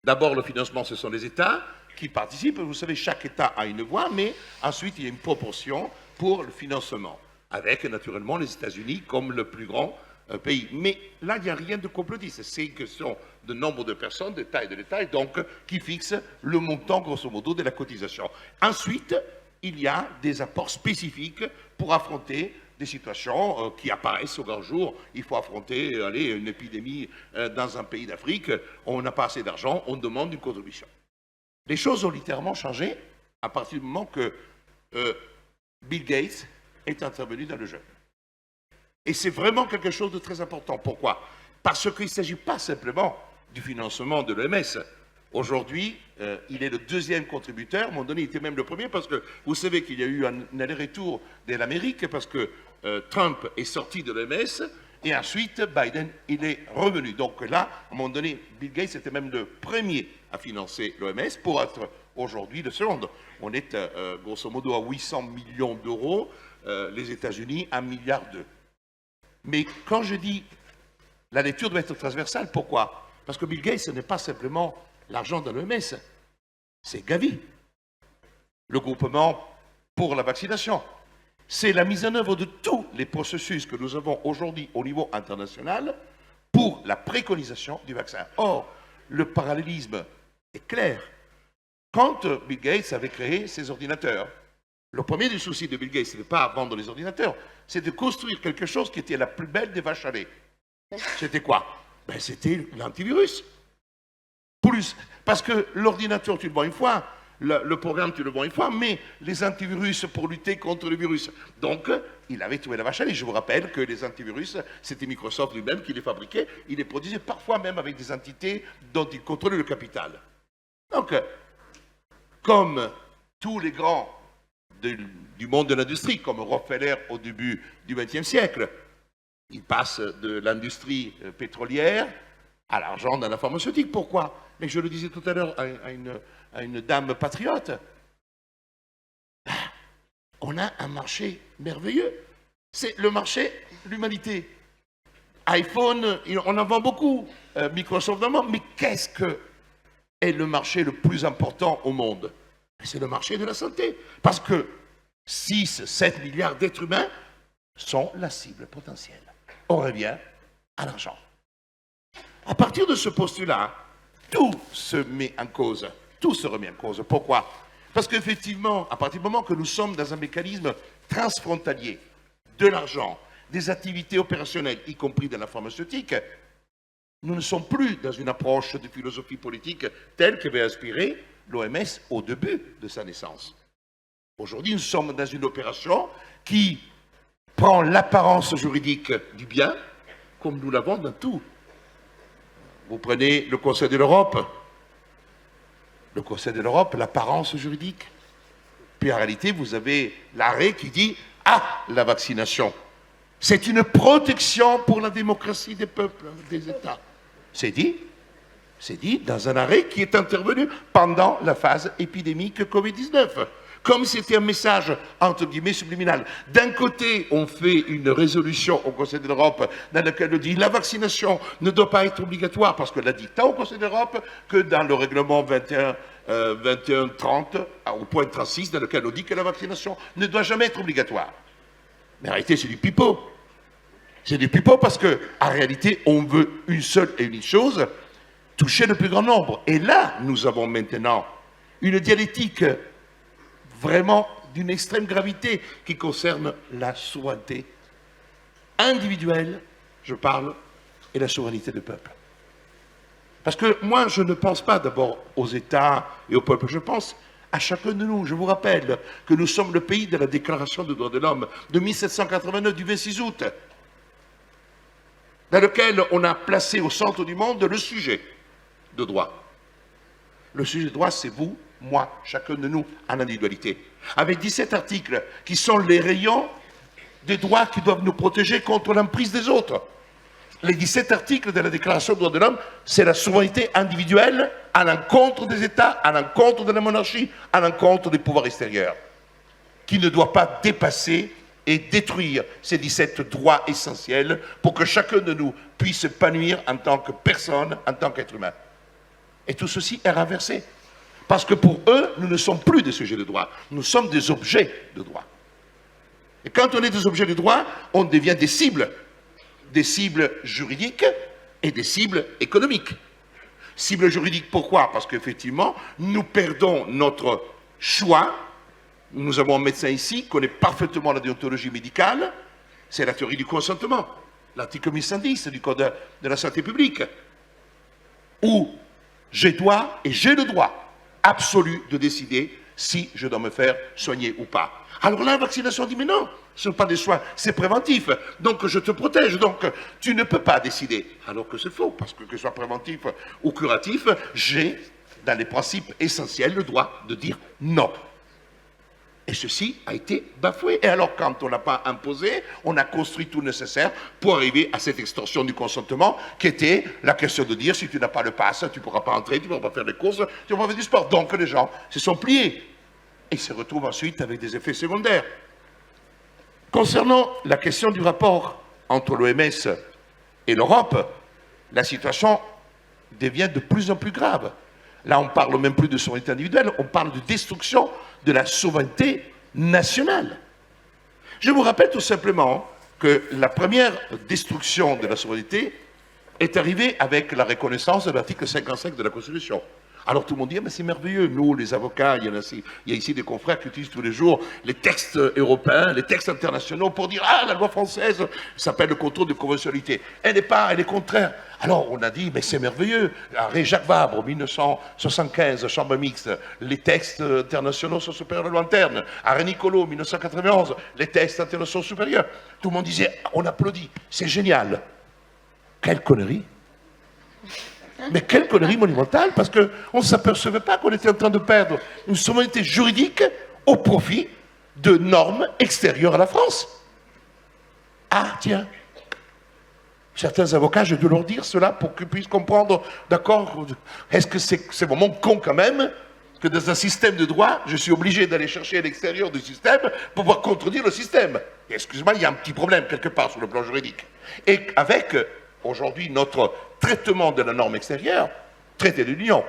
D'abord, le financement, ce sont les États qui participent. Vous savez, chaque État a une voix, mais ensuite, il y a une proportion pour le financement, avec naturellement les États-Unis comme le plus grand pays. Mais là, il n'y a rien de complotiste. C'est une question de nombre de personnes, de taille de l'État, et donc qui fixe le montant, grosso modo, de la cotisation. Ensuite, il y a des apports spécifiques pour affronter des situations qui apparaissent au grand jour. Il faut affronter une épidémie dans un pays d'Afrique, on n'a pas assez d'argent, on demande une contribution. Les choses ont littéralement changé à partir du moment que Bill Gates est intervenu dans le jeu. Et c'est vraiment quelque chose de très important. Pourquoi? Parce qu'il ne s'agit pas simplement du financement de l'OMS. Aujourd'hui, il est le deuxième contributeur. À un moment donné, il était même le premier parce que vous savez qu'il y a eu un aller-retour de l'Amérique parce que Trump est sorti de l'OMS et ensuite Biden, il est revenu. Donc là, à un moment donné, Bill Gates était même le premier à financer l'OMS pour être aujourd'hui le second. On est grosso modo à 800 millions d'euros, les États-Unis 1,2 milliard. Mais quand je dis la lecture doit être transversale, pourquoi? Parce que Bill Gates, ce n'est pas simplement l'argent de l'OMS, c'est Gavi, le groupement pour la vaccination. C'est la mise en œuvre de tous les processus que nous avons aujourd'hui au niveau international pour la préconisation du vaccin. Or, le parallélisme est clair. Quand Bill Gates avait créé ses ordinateurs, le premier des soucis de Bill Gates, ce n'est pas vendre les ordinateurs, c'est de construire quelque chose qui était la plus belle des vaches à lait. C'était quoi? Ben, c'était l'antivirus. Plus, parce que l'ordinateur, tu le vends une fois, le programme, tu le vends une fois, mais les antivirus pour lutter contre le virus. Donc, il avait trouvé la vache à lait. Je vous rappelle que les antivirus, c'était Microsoft lui-même qui les fabriquait. Il les produisait parfois même avec des entités dont il contrôlait le capital. Donc, comme tous les grands du monde de l'industrie, comme Rockefeller au début du XXe siècle, il passe de l'industrie pétrolière à l'argent dans la pharmaceutique. Pourquoi? Mais je le disais tout à l'heure à une dame patriote. On a un marché merveilleux. C'est le marché de l'humanité. iPhone, on en vend beaucoup. Microsoft en vend. Mais qu'est-ce que est le marché le plus important au monde? C'est le marché de la santé. Parce que 6-7 milliards d'êtres humains sont la cible potentielle. On revient à l'argent. À partir de ce postulat, tout se met en cause. Tout se remet en cause. Pourquoi? Parce qu'effectivement, à partir du moment que nous sommes dans un mécanisme transfrontalier de l'argent, des activités opérationnelles, y compris dans la pharmaceutique, nous ne sommes plus dans une approche de philosophie politique telle qu'avait inspiré l'OMS au début de sa naissance. Aujourd'hui, nous sommes dans une opération qui prend l'apparence juridique du bien, comme nous l'avons dans tout. Vous prenez le Conseil de l'Europe. Le Conseil de l'Europe, l'apparence juridique. Puis en réalité, vous avez l'arrêt qui dit « Ah, la vaccination, c'est une protection pour la démocratie des peuples, des États. » C'est dit dans un arrêt qui est intervenu pendant la phase épidémique Covid-19. Comme c'était un message, entre guillemets, subliminal. D'un côté, on fait une résolution au Conseil de l'Europe dans laquelle on dit la vaccination ne doit pas être obligatoire, parce qu'on l'a dit tant au Conseil de l'Europe que dans le règlement 2130, au point 36, dans lequel on dit que la vaccination ne doit jamais être obligatoire. Mais en réalité, c'est du pipeau. C'est du pipeau parce qu'en réalité, on veut une seule et unique chose, toucher le plus grand nombre. Et là, nous avons maintenant une dialectique vraiment d'une extrême gravité qui concerne la souveraineté individuelle, je parle, et la souveraineté du peuple. Parce que moi, je ne pense pas d'abord aux États et au peuple, je pense à chacun de nous. Je vous rappelle que nous sommes le pays de la Déclaration des droits de l'homme de 1789, du 26 août, dans lequel on a placé au centre du monde le sujet de droit. Le sujet de droit, c'est vous, moi, chacun de nous, en individualité. Avec 17 articles qui sont les rayons des droits qui doivent nous protéger contre l'emprise des autres. Les 17 articles de la Déclaration des droits de l'homme, c'est la souveraineté individuelle à l'encontre des États, à l'encontre de la monarchie, à l'encontre des pouvoirs extérieurs, qui ne doit pas dépasser et détruire ces 17 droits essentiels pour que chacun de nous puisse s'épanouir en tant que personne, en tant qu'être humain. Et tout ceci est renversé. Parce que pour eux, nous ne sommes plus des sujets de droit, nous sommes des objets de droit. Et quand on est des objets de droit, on devient des cibles juridiques et des cibles économiques. Cibles juridiques, pourquoi? Parce qu'effectivement, nous perdons notre choix. Nous avons un médecin ici qui connaît parfaitement la déontologie médicale, c'est la théorie du consentement, l'article 1110 du Code de la santé publique, où j'ai le droit absolu de décider si je dois me faire soigner ou pas. Alors là, la vaccination dit, mais non, ce ne sont pas des soins, c'est préventif, donc je te protège, donc tu ne peux pas décider. Alors que c'est faux, parce que ce soit préventif ou curatif, j'ai, dans les principes essentiels, le droit de dire non. Et ceci a été bafoué. Et alors, quand on n'a pas imposé, on a construit tout le nécessaire pour arriver à cette extorsion du consentement, qui était la question de dire, si tu n'as pas le pass, tu ne pourras pas entrer, tu ne pourras pas faire les courses, tu ne pourras pas faire du sport. Donc, les gens se sont pliés. Et se retrouvent ensuite avec des effets secondaires. Concernant la question du rapport entre l'OMS et l'Europe, la situation devient de plus en plus grave. Là, on ne parle même plus de souveraineté individuelle, on parle de destruction de la souveraineté nationale. Je vous rappelle tout simplement que la première destruction de la souveraineté est arrivée avec la reconnaissance de l'article 55 de la Constitution. Alors tout le monde dit, mais c'est merveilleux, nous les avocats, il y a ici des confrères qui utilisent tous les jours les textes européens, les textes internationaux pour dire, ah, la loi française s'appelle le contrôle de conventionnalité. Elle est contraire. Alors on a dit, mais c'est merveilleux. Arrêt Jacques Vabre, 1975, Chambre mixte, les textes internationaux sont supérieurs à la loi interne. Arrêt Niccolo, 1991, les textes internationaux sont supérieurs. Tout le monde disait, on applaudit, c'est génial. Quelle connerie! Mais quelle connerie monumentale, parce qu'on ne s'apercevait pas qu'on était en train de perdre une souveraineté juridique au profit de normes extérieures à la France. Ah, tiens, certains avocats, je dois leur dire cela pour qu'ils puissent comprendre, d'accord, est-ce que c'est vraiment con quand même que dans un système de droit, je suis obligé d'aller chercher à l'extérieur du système pour pouvoir contredire le système. Excuse-moi, il y a un petit problème quelque part sur le plan juridique. Et avec, aujourd'hui, notre traitement de la norme extérieure, traité de l'Union.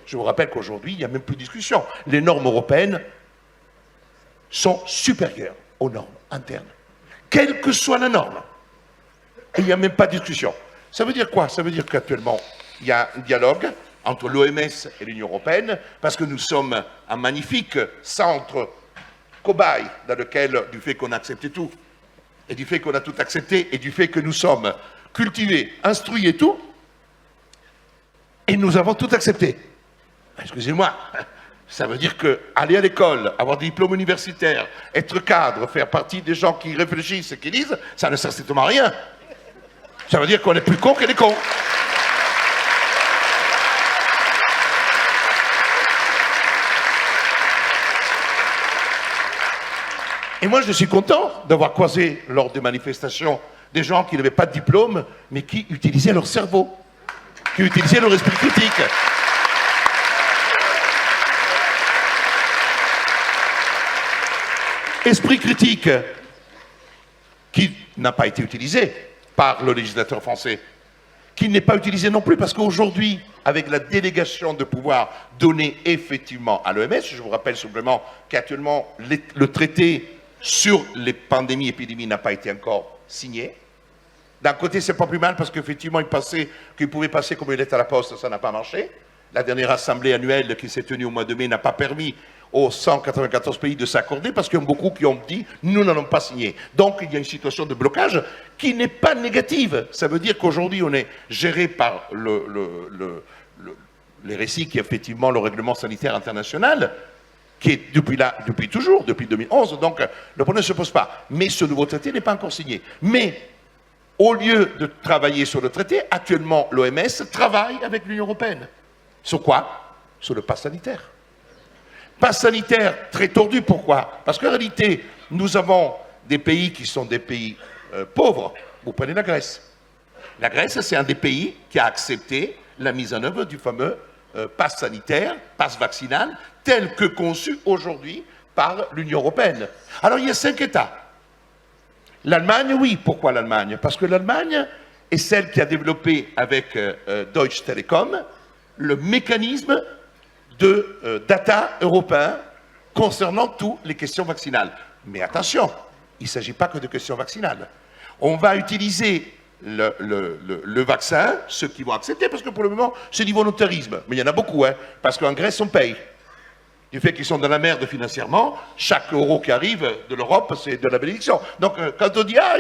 Je vous rappelle qu'aujourd'hui, il n'y a même plus de discussion. Les normes européennes sont supérieures aux normes internes. Quelle que soit la norme. Et il n'y a même pas de discussion. Ça veut dire quoi? Ça veut dire qu'actuellement, il y a un dialogue entre l'OMS et l'Union européenne, parce que nous sommes un magnifique centre cobaye dans lequel, du fait qu'on a accepté tout, et du fait qu'on a tout accepté, et du fait que nous sommes cultivés, instruits et tout, et nous avons tout accepté. Excusez-moi, ça veut dire que aller à l'école, avoir des diplômes universitaires, être cadre, faire partie des gens qui réfléchissent et qui lisent, ça ne sert strictement à rien. Ça veut dire qu'on est plus cons que les cons. Et moi, je suis content d'avoir croisé lors des manifestations des gens qui n'avaient pas de diplôme, mais qui utilisaient leur cerveau, qui utilisaient leur esprit critique. Esprit critique qui n'a pas été utilisé par le législateur français, qui n'est pas utilisé non plus parce qu'aujourd'hui, avec la délégation de pouvoir donnée effectivement à l'OMS, je vous rappelle simplement qu'actuellement, le traité sur les pandémies et épidémies n'a pas été encore signé. D'un côté, c'est pas plus mal parce qu'effectivement, qu'il pouvait passer comme une lettre à la poste, ça n'a pas marché. La dernière assemblée annuelle qui s'est tenue au mois de mai n'a pas permis aux 194 pays de s'accorder parce qu'il y a beaucoup qui ont dit « nous n'allons pas signer ». Donc, il y a une situation de blocage qui n'est pas négative. Ça veut dire qu'aujourd'hui, on est géré par les récits qui est effectivement le règlement sanitaire international, qui est depuis toujours, depuis 2011. Donc, le problème ne se pose pas. Mais ce nouveau traité n'est pas encore signé. Mais, au lieu de travailler sur le traité, actuellement, l'OMS travaille avec l'Union européenne. Sur quoi? Sur le pass sanitaire. Pass sanitaire très tordu, pourquoi? Parce qu'en réalité, nous avons des pays qui sont des pays pauvres. Vous prenez la Grèce. La Grèce, c'est un des pays qui a accepté la mise en œuvre du fameux pass sanitaire, pass vaccinal, tel que conçu aujourd'hui par l'Union européenne. Alors, il y a 5 États. L'Allemagne, oui. Pourquoi l'Allemagne? Parce que l'Allemagne est celle qui a développé avec Deutsche Telekom le mécanisme de data européen concernant toutes les questions vaccinales. Mais attention, il ne s'agit pas que de questions vaccinales. On va utiliser le vaccin, ceux qui vont accepter, parce que pour le moment, c'est du volontarisme. Mais il y en a beaucoup, hein, parce qu'en Grèce, on paye. Du fait qu'ils sont dans la merde financièrement, chaque euro qui arrive de l'Europe, c'est de la bénédiction. Donc, quand on dit, ah,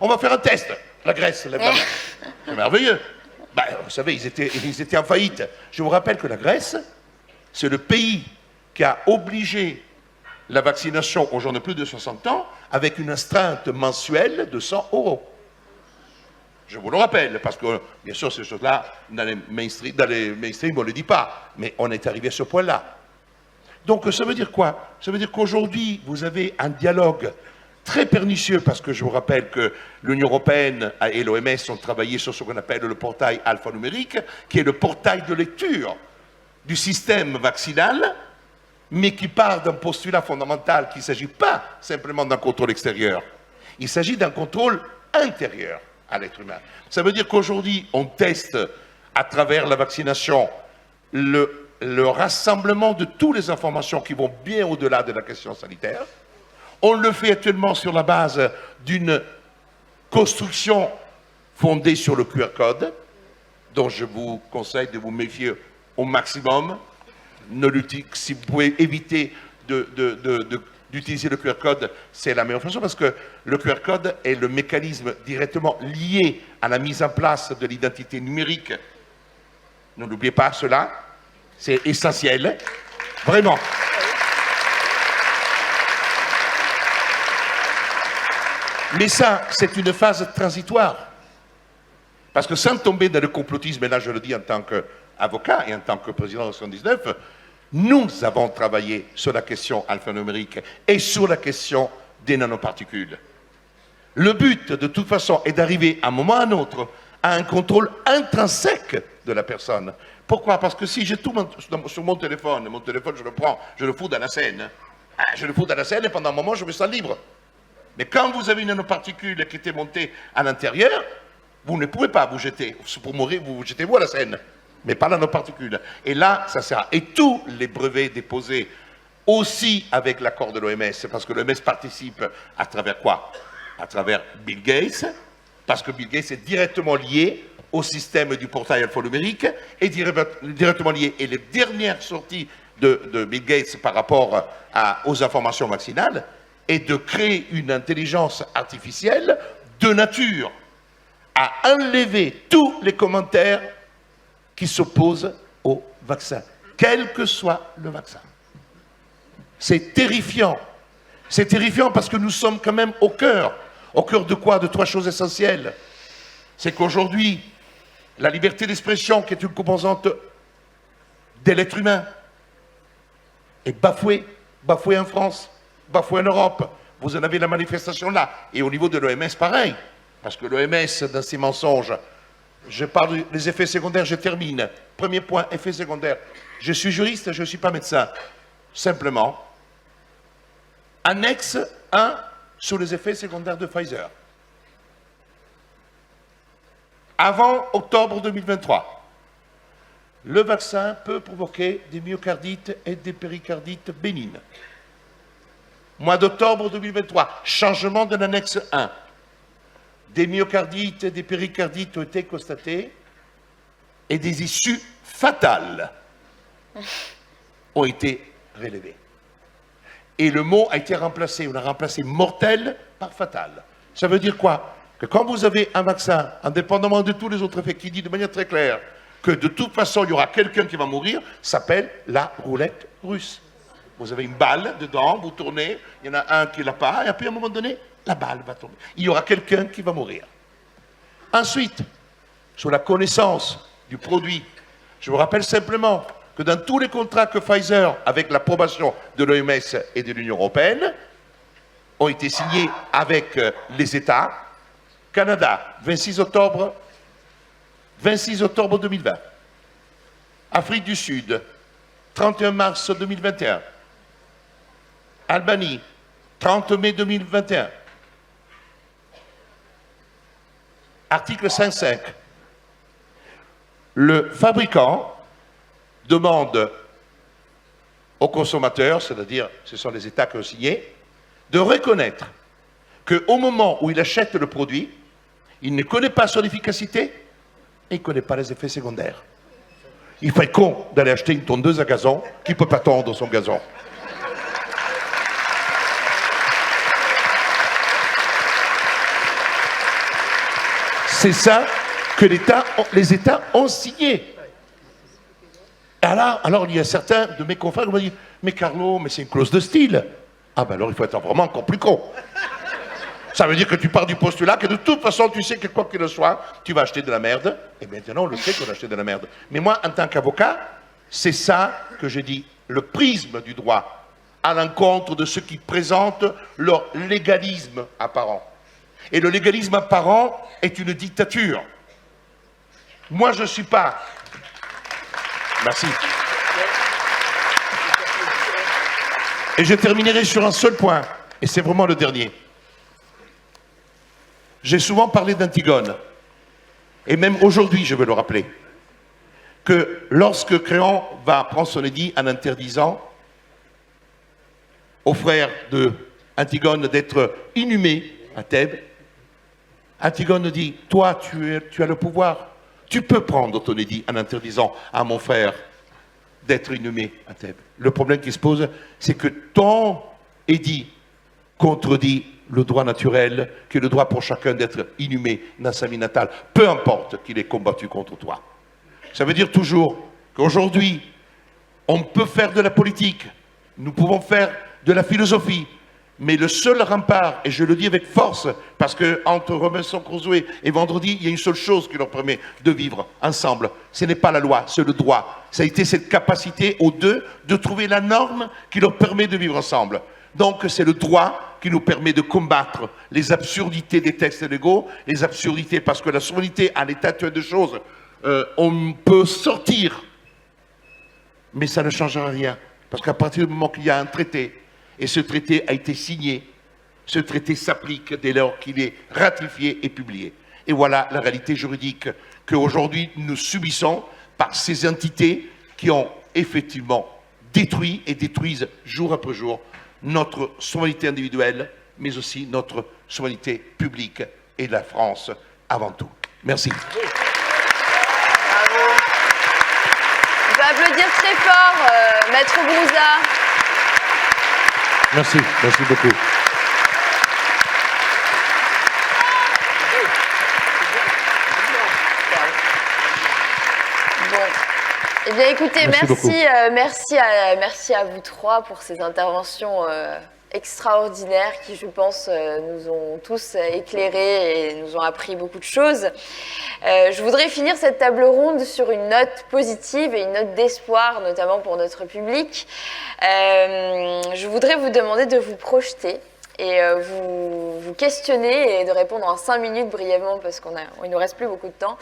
on va faire un test, la Grèce lève la main. C'est merveilleux. Ben, vous savez, ils étaient en faillite. Je vous rappelle que la Grèce, c'est le pays qui a obligé la vaccination aux gens de plus de 60 ans avec une astreinte mensuelle de 100 €. Je vous le rappelle, parce que, bien sûr, ces choses-là, dans les mainstream, on ne le dit pas, mais on est arrivé à ce point-là. Donc, ça veut dire quoi? Ça veut dire qu'aujourd'hui, vous avez un dialogue très pernicieux, parce que je vous rappelle que l'Union européenne et l'OMS ont travaillé sur ce qu'on appelle le portail alphanumérique, qui est le portail de lecture du système vaccinal, mais qui part d'un postulat fondamental qu'il ne s'agit pas simplement d'un contrôle extérieur, il s'agit d'un contrôle intérieur à l'être humain. Ça veut dire qu'aujourd'hui, on teste à travers la vaccination le rassemblement de toutes les informations qui vont bien au-delà de la question sanitaire. On le fait actuellement sur la base d'une construction fondée sur le QR code, dont je vous conseille de vous méfier au maximum. Si vous pouvez éviter d'utiliser le QR code, c'est la meilleure façon, parce que le QR code est le mécanisme directement lié à la mise en place de l'identité numérique. Ne l'oubliez pas cela, c'est essentiel, vraiment. Mais ça, c'est une phase transitoire. Parce que sans tomber dans le complotisme, et là je le dis en tant qu'avocat et en tant que président de 79, nous avons travaillé sur la question alphanumérique et sur la question des nanoparticules. Le but, de toute façon, est d'arriver à un moment ou à un autre à un contrôle intrinsèque de la personne. Pourquoi? Parce que si j'ai tout sur mon téléphone, je le prends, je le fous dans la Seine. Je le fous dans la Seine et pendant un moment, je me sens libre. Mais quand vous avez une nanoparticule qui était montée à l'intérieur, vous ne pouvez pas vous jeter. Pour mourir, vous vous jetez-vous à la Seine, mais pas la nanoparticule. Et là, ça sert. Et tous les brevets déposés aussi avec l'accord de l'OMS, parce que l'OMS participe à travers quoi? À travers Bill Gates, parce que Bill Gates est directement lié au système du portail alphanumérique, et directement lié. Et les dernières sorties de Bill Gates par rapport aux informations vaccinales est de créer une intelligence artificielle de nature à enlever tous les commentaires qui s'opposent au vaccin, quel que soit le vaccin. C'est terrifiant. C'est terrifiant parce que nous sommes quand même au cœur. Au cœur de quoi? De trois choses essentielles. C'est qu'aujourd'hui, la liberté d'expression, qui est une composante de l'être humain, est bafouée en France, bafouée en Europe. Vous en avez la manifestation là. Et au niveau de l'OMS, pareil. Parce que l'OMS, dans ses mensonges, je parle des effets secondaires, je termine. Premier point, effets secondaires. Je suis juriste, je ne suis pas médecin. Simplement, annexe 1 sur les effets secondaires de Pfizer. Avant octobre 2023, le vaccin peut provoquer des myocardites et des péricardites bénignes. Mois d'octobre 2023, changement de l'annexe 1. Des myocardites et des péricardites ont été constatés et des issues fatales ont été relevées. Et le mot a été remplacé, on a remplacé mortel par fatal. Ça veut dire quoi? Que quand vous avez un vaccin, indépendamment de tous les autres effets, qui dit de manière très claire que de toute façon il y aura quelqu'un qui va mourir, ça s'appelle la roulette russe. Vous avez une balle dedans, vous tournez, il y en a un qui l'a pas, et puis à un moment donné, la balle va tomber. Il y aura quelqu'un qui va mourir. Ensuite, sur la connaissance du produit, je vous rappelle simplement que dans tous les contrats que Pfizer, avec l'approbation de l'OMS et de l'Union européenne, ont été signés avec les États, Canada, 26 octobre 2020. Afrique du Sud, 31 mars 2021. Albanie, 30 mai 2021. Article 5.5. Le fabricant demande aux consommateurs, c'est-à-dire ce sont les États qui ont signé, de reconnaître qu'au moment où il achète le produit, il ne connaît pas son efficacité et il ne connaît pas les effets secondaires. Il ferait con d'aller acheter une tondeuse à gazon qui ne peut pas tondre son gazon. C'est ça que les États ont signé. Alors, il y a certains de mes confrères qui m'ont dit « Mais Carlo, mais c'est une clause de style. » Ah ben alors, il faut être vraiment encore plus con. Ça veut dire que tu pars du postulat que de toute façon, tu sais que quoi qu'il en soit, tu vas acheter de la merde. Et maintenant, on le sait qu'on a acheté de la merde. Mais moi, en tant qu'avocat, c'est ça que je dis, le prisme du droit, à l'encontre de ceux qui présentent leur légalisme apparent. Et le légalisme apparent est une dictature. Moi, je ne suis pas... Merci. Et je terminerai sur un seul point, et c'est vraiment le dernier. J'ai souvent parlé d'Antigone, et même aujourd'hui, je veux le rappeler, que lorsque Créon va prendre son édit en interdisant aux frères d'Antigone d'être inhumés à Thèbes, Antigone dit, toi, tu as le pouvoir. Tu peux prendre ton édit en interdisant à mon frère d'être inhumé à Thèbes. Le problème qui se pose, c'est que ton édit contredit le droit naturel, qui est le droit pour chacun d'être inhumé dans sa vie natale, peu importe qu'il ait combattu contre toi. Ça veut dire toujours qu'aujourd'hui, on peut faire de la politique, nous pouvons faire de la philosophie, mais le seul rempart, et je le dis avec force, parce qu'entre Robinson Crusoe et Vendredi, il y a une seule chose qui leur permet de vivre ensemble. Ce n'est pas la loi, c'est le droit. Ça a été cette capacité aux deux de trouver la norme qui leur permet de vivre ensemble. Donc c'est le droit qui nous permet de combattre les absurdités des textes légaux, les absurdités parce que la souveraineté à l'état actuel de choses, on peut sortir, mais ça ne changera rien. Parce qu'à partir du moment qu'il y a un traité, et ce traité a été signé, ce traité s'applique dès lors qu'il est ratifié et publié. Et voilà la réalité juridique qu'aujourd'hui nous subissons par ces entités qui ont effectivement détruit et détruisent jour après jour notre souveraineté individuelle, mais aussi notre souveraineté publique et la France avant tout. Merci. Bravo. On peut applaudir très fort, Maître Brouza. Merci, merci beaucoup. Bon. Eh bien, écoutez, merci à vous trois pour ces interventions extraordinaires qui, je pense, nous ont tous éclairés et nous ont appris beaucoup de choses. Je voudrais finir cette table ronde sur une note positive et une note d'espoir, notamment pour notre public. Je voudrais vous demander de vous projeter et vous questionner et de répondre en 5 minutes brièvement, parce qu'il ne nous reste plus beaucoup de temps,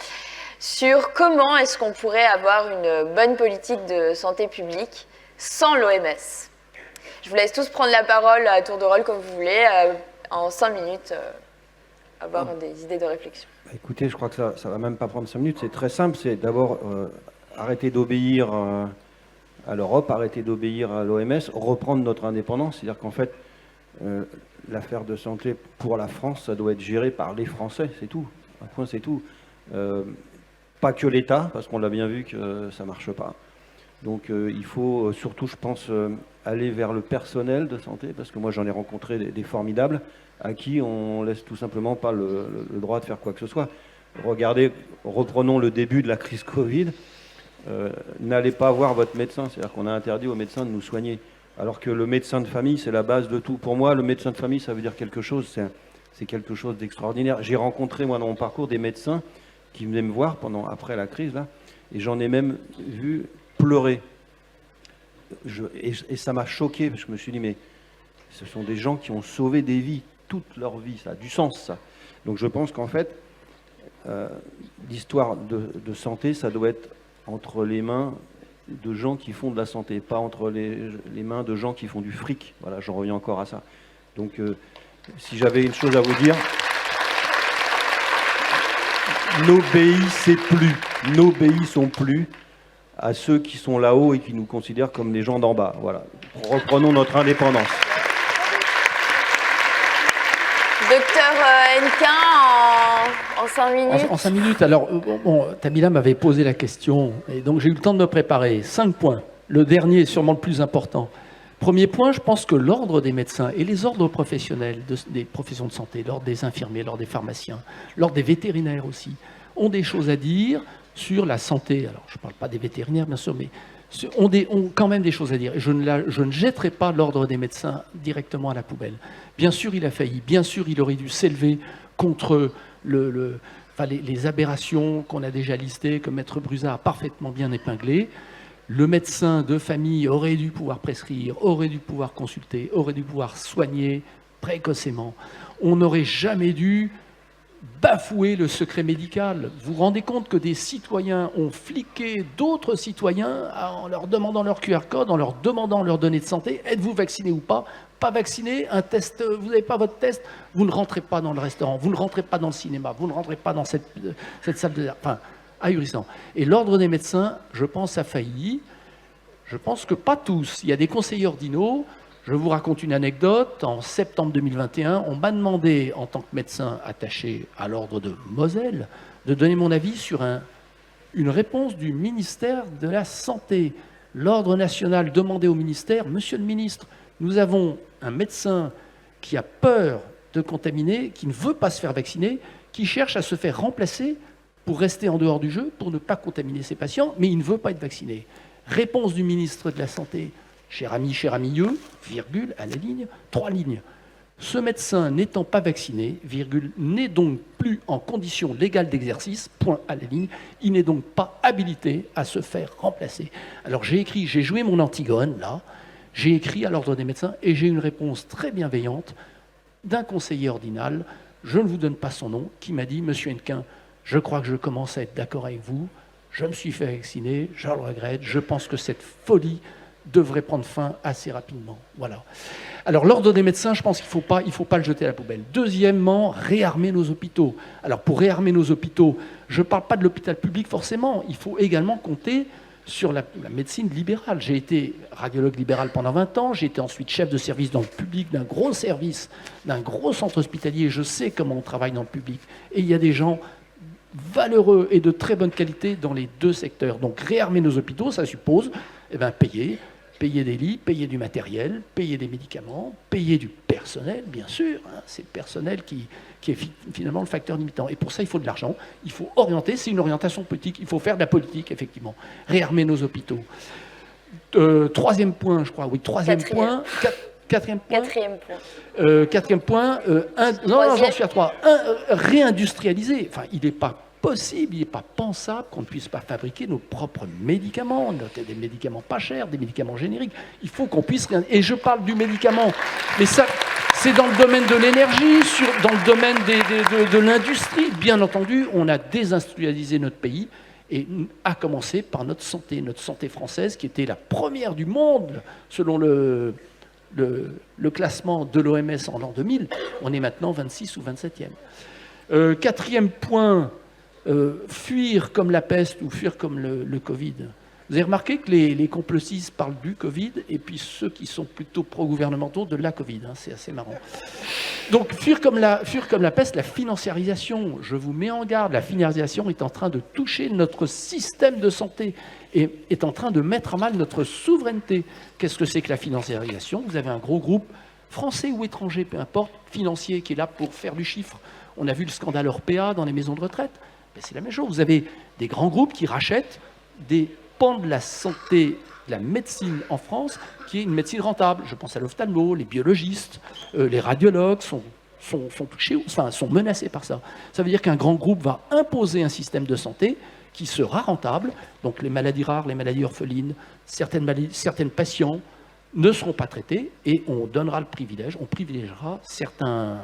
sur comment est-ce qu'on pourrait avoir une bonne politique de santé publique sans l'OMS. Je vous laisse tous prendre la parole à tour de rôle comme vous voulez, en 5 minutes, avoir des idées de réflexion. Écoutez, je crois que ça ne va même pas prendre 5 minutes. C'est très simple. C'est d'abord arrêter d'obéir à l'Europe, arrêter d'obéir à l'OMS, reprendre notre indépendance. C'est-à-dire qu'en fait, l'affaire de santé pour la France, ça doit être géré par les Français, c'est tout. Un point, c'est tout. Pas que l'État, parce qu'on l'a bien vu que ça ne marche pas. Donc il faut surtout, je pense, aller vers le personnel de santé, parce que moi j'en ai rencontré des formidables, à qui on laisse tout simplement pas le droit de faire quoi que ce soit. Regardez, reprenons le début de la crise Covid, n'allez pas voir votre médecin, c'est-à-dire qu'on a interdit aux médecins de nous soigner, alors que le médecin de famille, c'est la base de tout. Pour moi, le médecin de famille, ça veut dire quelque chose, c'est quelque chose d'extraordinaire. J'ai rencontré, moi, dans mon parcours, des médecins qui venaient me voir après la crise, là, et j'en ai même vu pleurer. Et ça m'a choqué, parce que je me suis dit, mais ce sont des gens qui ont sauvé des vies, toute leur vie, ça a du sens, ça. Donc je pense qu'en fait, l'histoire de santé, ça doit être entre les mains de gens qui font de la santé, pas entre les mains de gens qui font du fric. Voilà, j'en reviens encore à ça. Donc si j'avais une chose à vous dire, n'obéissons plus à ceux qui sont là-haut et qui nous considèrent comme des gens d'en bas. Voilà. Reprenons notre indépendance. Docteur Hennequin, en 5 minutes. En 5 minutes, alors, bon, Tamila m'avait posé la question, et donc j'ai eu le temps de me préparer. 5 points. Le dernier est sûrement le plus important. Premier point, je pense que l'ordre des médecins et les ordres professionnels des professions de santé, l'ordre des infirmiers, l'ordre des pharmaciens, l'ordre des vétérinaires aussi, ont des choses à dire sur la santé. Alors, je ne parle pas des vétérinaires, bien sûr, mais ont quand même des choses à dire. Et je ne jetterai pas l'ordre des médecins directement à la poubelle. Bien sûr, il a failli. Bien sûr, il aurait dû s'élever contre les aberrations qu'on a déjà listées, que Maître Brouza a parfaitement bien épinglées. Le médecin de famille aurait dû pouvoir prescrire, aurait dû pouvoir consulter, aurait dû pouvoir soigner précocement. On n'aurait jamais dû bafouer le secret médical. Vous vous rendez compte que des citoyens ont fliqué d'autres citoyens en leur demandant leur QR code, en leur demandant leurs données de santé, êtes-vous vacciné ou pas? Pas vacciné, un test, vous n'avez pas votre test, vous ne rentrez pas dans le restaurant, vous ne rentrez pas dans le cinéma, vous ne rentrez pas dans cette salle de... Enfin, ahurissant. Et l'ordre des médecins, je pense, a failli. Je pense que pas tous. Il y a des conseillers ordinaux Je vous raconte une anecdote. En septembre 2021, on m'a demandé, en tant que médecin attaché à l'ordre de Moselle, de donner mon avis sur une réponse du ministère de la Santé. L'ordre national demandait au ministère, « Monsieur le ministre, nous avons un médecin qui a peur de contaminer, qui ne veut pas se faire vacciner, qui cherche à se faire remplacer pour rester en dehors du jeu, pour ne pas contaminer ses patients, mais il ne veut pas être vacciné. » Réponse du ministre de la Santé, cher amilleux, virgule, à la ligne, 3 lignes. Ce médecin n'étant pas vacciné, virgule, n'est donc plus en condition légale d'exercice, point à la ligne, il n'est donc pas habilité à se faire remplacer. Alors j'ai joué mon Antigone, là, j'ai écrit à l'ordre des médecins et j'ai une réponse très bienveillante d'un conseiller ordinal, je ne vous donne pas son nom, qui m'a dit « Monsieur Hennequin, je crois que je commence à être d'accord avec vous, je me suis fait vacciner, je le regrette, je pense que cette folie devrait prendre fin assez rapidement. » Voilà. Alors l'ordre des médecins, je pense qu'il ne faut pas le jeter à la poubelle. Deuxièmement, réarmer nos hôpitaux. Alors pour réarmer nos hôpitaux, je ne parle pas de l'hôpital public forcément, il faut également compter sur la médecine libérale. J'ai été radiologue libéral pendant 20 ans, j'ai été ensuite chef de service dans le public d'un gros service, d'un gros centre hospitalier, je sais comment on travaille dans le public. Et il y a des gens valeureux et de très bonne qualité dans les deux secteurs. Donc réarmer nos hôpitaux, ça suppose payer des lits, payer du matériel, payer des médicaments, payer du personnel, bien sûr. Hein, c'est le personnel qui est finalement le facteur limitant. Et pour ça, il faut de l'argent, il faut orienter, c'est une orientation politique, il faut faire de la politique, effectivement. Réarmer nos hôpitaux. Troisième point, je crois, oui, Quatrième point, non, j'en suis à 3. Réindustrialiser. Enfin, il n'est pas possible, il n'est pas pensable qu'on ne puisse pas fabriquer nos propres médicaments, des médicaments pas chers, des médicaments génériques. Il faut qu'on puisse... Et je parle du médicament, mais ça, c'est dans le domaine de l'énergie, dans le domaine de l'industrie. Bien entendu, on a désindustrialisé notre pays, et à commencer par notre santé française, qui était la première du monde, selon le classement de l'OMS en l'an 2000, on est maintenant 26 ou 27e. Quatrième point, fuir comme la peste ou fuir comme le Covid. Vous avez remarqué que les complotistes parlent du Covid et puis ceux qui sont plutôt pro-gouvernementaux de la Covid. Hein, c'est assez marrant. Donc, fuir comme la peste, la financiarisation. Je vous mets en garde, la financiarisation est en train de toucher notre système de santé et est en train de mettre à mal notre souveraineté. Qu'est-ce que c'est que la financiarisation? Vous avez un gros groupe, français ou étranger, peu importe, financier, qui est là pour faire du chiffre. On a vu le scandale Orpea dans les maisons de retraite. Ben, c'est la même chose. Vous avez des grands groupes qui rachètent des pans de la santé, de la médecine en France, qui est une médecine rentable. Je pense à l'ophtalmo, les biologistes, les radiologues sont touchés, enfin, sont menacés par ça. Ça veut dire qu'un grand groupe va imposer un système de santé qui sera rentable. Donc les maladies rares, les maladies orphelines, certains patients ne seront pas traités et on donnera le privilège, on privilégiera certains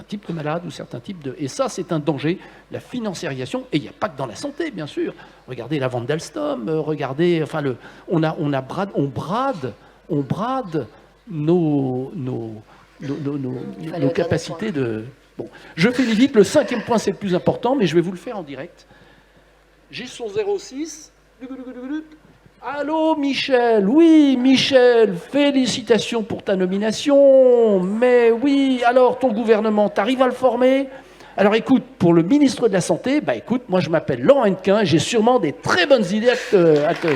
types de malades ou certains types de... Et ça, c'est un danger, la financiarisation. Et il n'y a pas que dans la santé, bien sûr. Regardez la vente d'Alstom, regardez... Enfin, on brade nos capacités de... Bon, je fais vite, le 5e point, c'est le plus important, mais je vais vous le faire en direct. J'ai son 06... Allô Michel, oui Michel, félicitations pour ta nomination, mais oui, alors ton gouvernement, t'arrives à le former? Alors écoute, pour le ministre de la Santé, bah écoute, moi je m'appelle Laurent Hennequin, j'ai sûrement des très bonnes idées à te...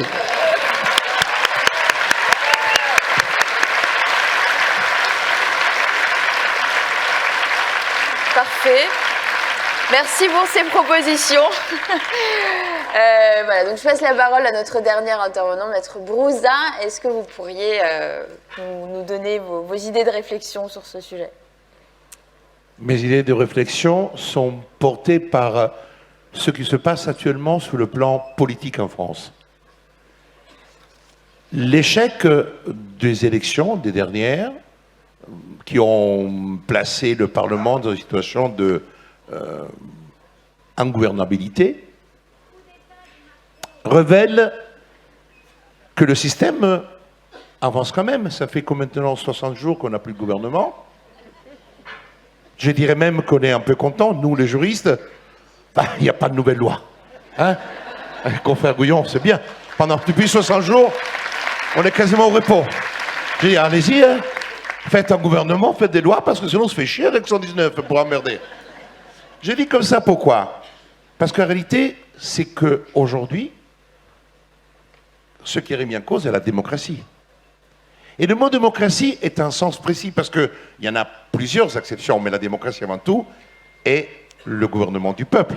Parfait. Merci pour ces propositions. Voilà, donc je passe la parole à notre dernier intervenant, Maître Brouza. Est-ce que vous pourriez nous donner vos idées de réflexion sur ce sujet? Mes idées de réflexion sont portées par ce qui se passe actuellement sur le plan politique en France. L'échec des élections, des dernières, qui ont placé le Parlement dans une situation de ingouvernabilité, révèle que le système avance quand même. Ça fait maintenant 60 jours qu'on n'a plus de gouvernement. Je dirais même qu'on est un peu content, nous les juristes. Il n'y a pas de nouvelle loi. Hein? Confrère Gouillon, c'est bien. Depuis 60 jours, on est quasiment au repos. J'ai dit, allez-y, hein? Faites un gouvernement, faites des lois, parce que sinon on se fait chier avec 119 pour emmerder. Je dis comme ça, pourquoi? Parce qu'en réalité, c'est qu'aujourd'hui, ce qui est remis en cause est la démocratie. Et le mot démocratie est un sens précis, parce qu'il y en a plusieurs exceptions, mais la démocratie avant tout est le gouvernement du peuple.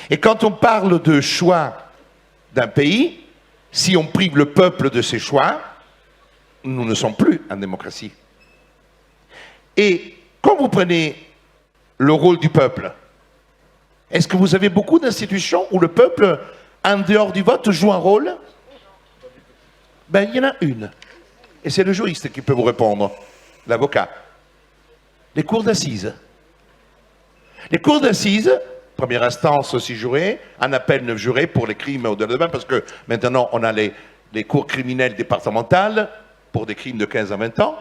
Et quand on parle de choix d'un pays, si on prive le peuple de ses choix, nous ne sommes plus en démocratie. Et quand vous prenez le rôle du peuple, est-ce que vous avez beaucoup d'institutions où le peuple, en dehors du vote, joue un rôle? Ben, il y en a une. Et c'est le juriste qui peut vous répondre, l'avocat. Les cours d'assises. Les cours d'assises, première instance 6 jurés, en appel 9 jurés pour les crimes au-delà de 20, parce que maintenant on a les cours criminelles départementales pour des crimes de 15 à 20 ans.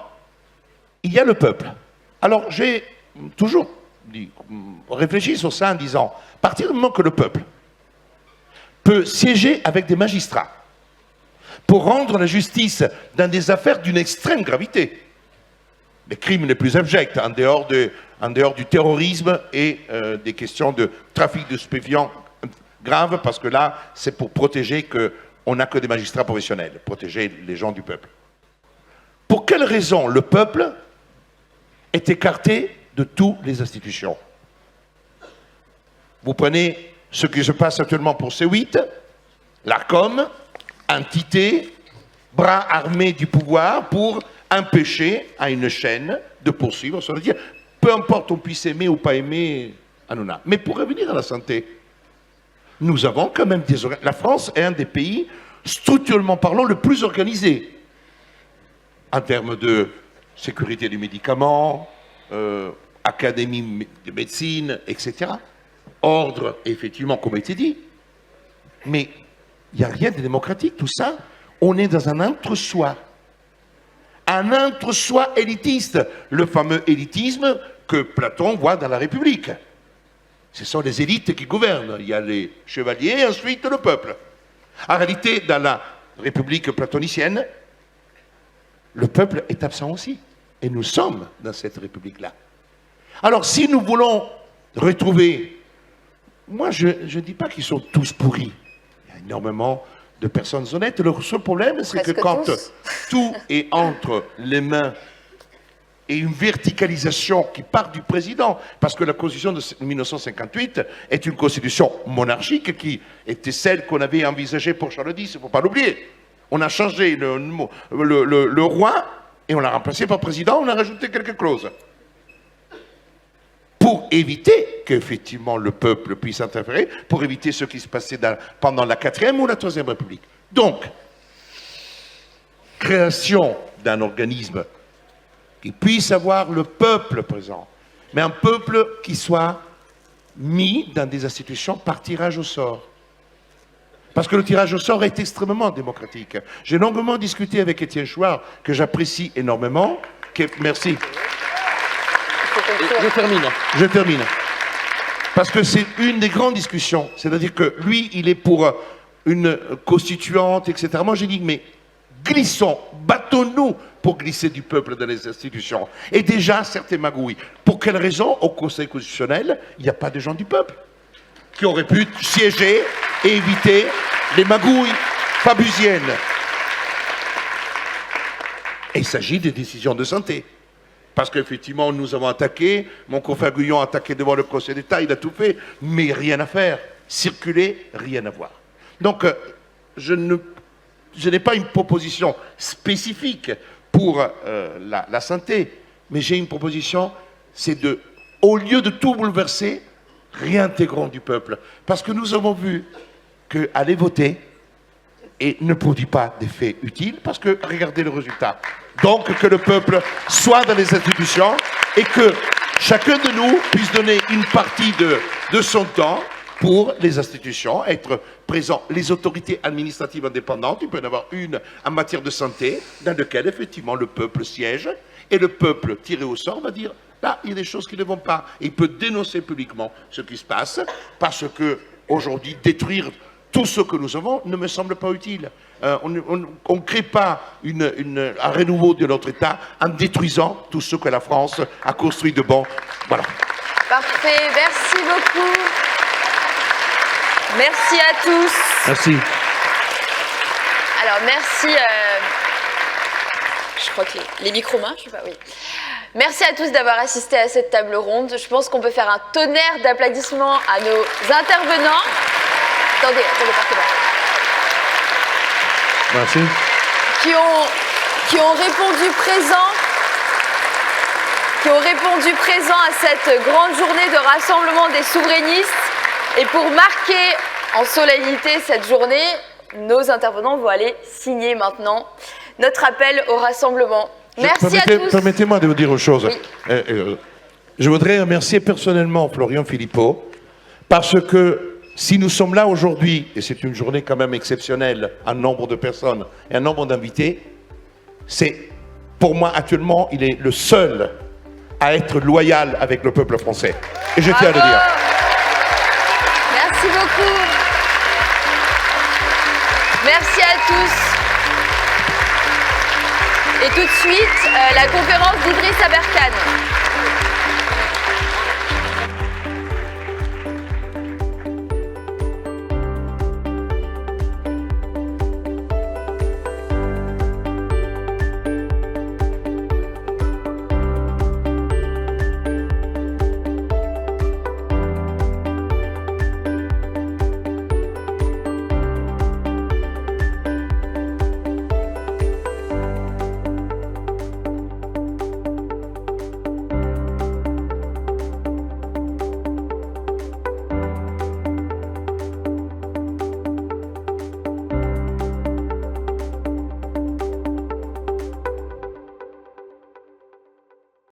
Il y a le peuple. Alors j'ai toujours réfléchi sur ça en disant, à partir du moment que le peuple peut siéger avec des magistrats pour rendre la justice dans des affaires d'une extrême gravité, les crimes les plus abjects, en dehors du terrorisme et des questions de trafic de stupéfiants graves, parce que là, c'est pour protéger qu'on n'a que des magistrats professionnels, protéger les gens du peuple. Pour quelle raison le peuple est écarté de toutes les institutions? Vous prenez ce qui se passe actuellement pour C8, l'ARCOM, entité, bras armé du pouvoir pour empêcher à une chaîne de poursuivre, ça veut dire, peu importe on puisse aimer ou pas aimer Hanouna. Mais pour revenir à la santé, nous avons quand même des organisations. La France est un des pays, structurellement parlant, le plus organisé en termes de sécurité du médicament, académie de médecine, etc. Ordre, effectivement, comme a été dit. Mais il n'y a rien de démocratique, tout ça. On est dans un entre-soi. Un entre-soi élitiste. Le fameux élitisme que Platon voit dans la République. Ce sont les élites qui gouvernent. Il y a les chevaliers et ensuite le peuple. En réalité, dans la République platonicienne, le peuple est absent aussi. Et nous sommes dans cette République-là. Alors, si nous voulons retrouver... Moi, je ne dis pas qu'ils sont tous pourris. Il y a énormément de personnes honnêtes. Le seul problème, c'est que quand tout est entre les mains et une verticalisation qui part du président, parce que la Constitution de 1958 est une constitution monarchique qui était celle qu'on avait envisagée pour Charles X, il ne faut pas l'oublier. On a changé le roi et on l'a remplacé par président, on a rajouté quelques clauses. Pour éviter qu'effectivement le peuple puisse interférer, pour éviter ce qui se passait pendant la 4e ou la 3e République. Donc, création d'un organisme qui puisse avoir le peuple présent, mais un peuple qui soit mis dans des institutions par tirage au sort. Parce que le tirage au sort est extrêmement démocratique. J'ai longuement discuté avec Étienne Chouard, que j'apprécie énormément. Merci. Je termine. Parce que c'est une des grandes discussions. C'est-à-dire que lui, il est pour une constituante, etc. Moi, j'ai dit, mais glissons, battons-nous pour glisser du peuple dans les institutions. Et déjà, certains magouilles. Pour quelle raison, au Conseil constitutionnel, il n'y a pas de gens du peuple qui auraient pu siéger et éviter les magouilles fabusiennes? Et il s'agit des décisions de santé. Parce qu'effectivement, nous avons attaqué, mon confrère Guillon a attaqué devant le Conseil d'État, il a tout fait, mais rien à faire. Circuler, rien à voir. Donc, je n'ai pas une proposition spécifique pour la santé, mais j'ai une proposition, c'est de, au lieu de tout bouleverser, réintégrons du peuple. Parce que nous avons vu qu'aller voter et ne produit pas d'effet utile, parce que regardez le résultat. Donc que le peuple soit dans les institutions et que chacun de nous puisse donner une partie de son temps pour les institutions, être présent. Les autorités administratives indépendantes, il peut y en avoir une en matière de santé, dans laquelle effectivement le peuple siège, et le peuple tiré au sort va dire, là, il y a des choses qui ne vont pas. Et il peut dénoncer publiquement ce qui se passe, parce que aujourd'hui, détruire tout ce que nous avons ne me semble pas utile. on ne crée pas un renouveau de notre État en détruisant tout ce que la France a construit de bon. Voilà. Parfait, merci beaucoup. Merci à tous. Merci. Alors, merci. Je crois que les micros-mains, je sais pas, oui. Merci à tous d'avoir assisté à cette table ronde. Je pense qu'on peut faire un tonnerre d'applaudissements à nos intervenants. Attendez, partez là. Merci. Qui ont répondu présent à cette grande journée de rassemblement des souverainistes. Et pour marquer en solennité cette journée, nos intervenants vont aller signer maintenant notre appel au rassemblement. Merci à tous. Permettez-moi de vous dire une chose. Oui. Je voudrais remercier personnellement Florian Philippot, parce que si nous sommes là aujourd'hui, et c'est une journée quand même exceptionnelle, un nombre de personnes et un nombre d'invités, c'est, pour moi, actuellement, il est le seul à être loyal avec le peuple français. Et je tiens à le dire. Merci beaucoup. Merci à tous. Et tout de suite, la conférence d'Idriss Aberkan.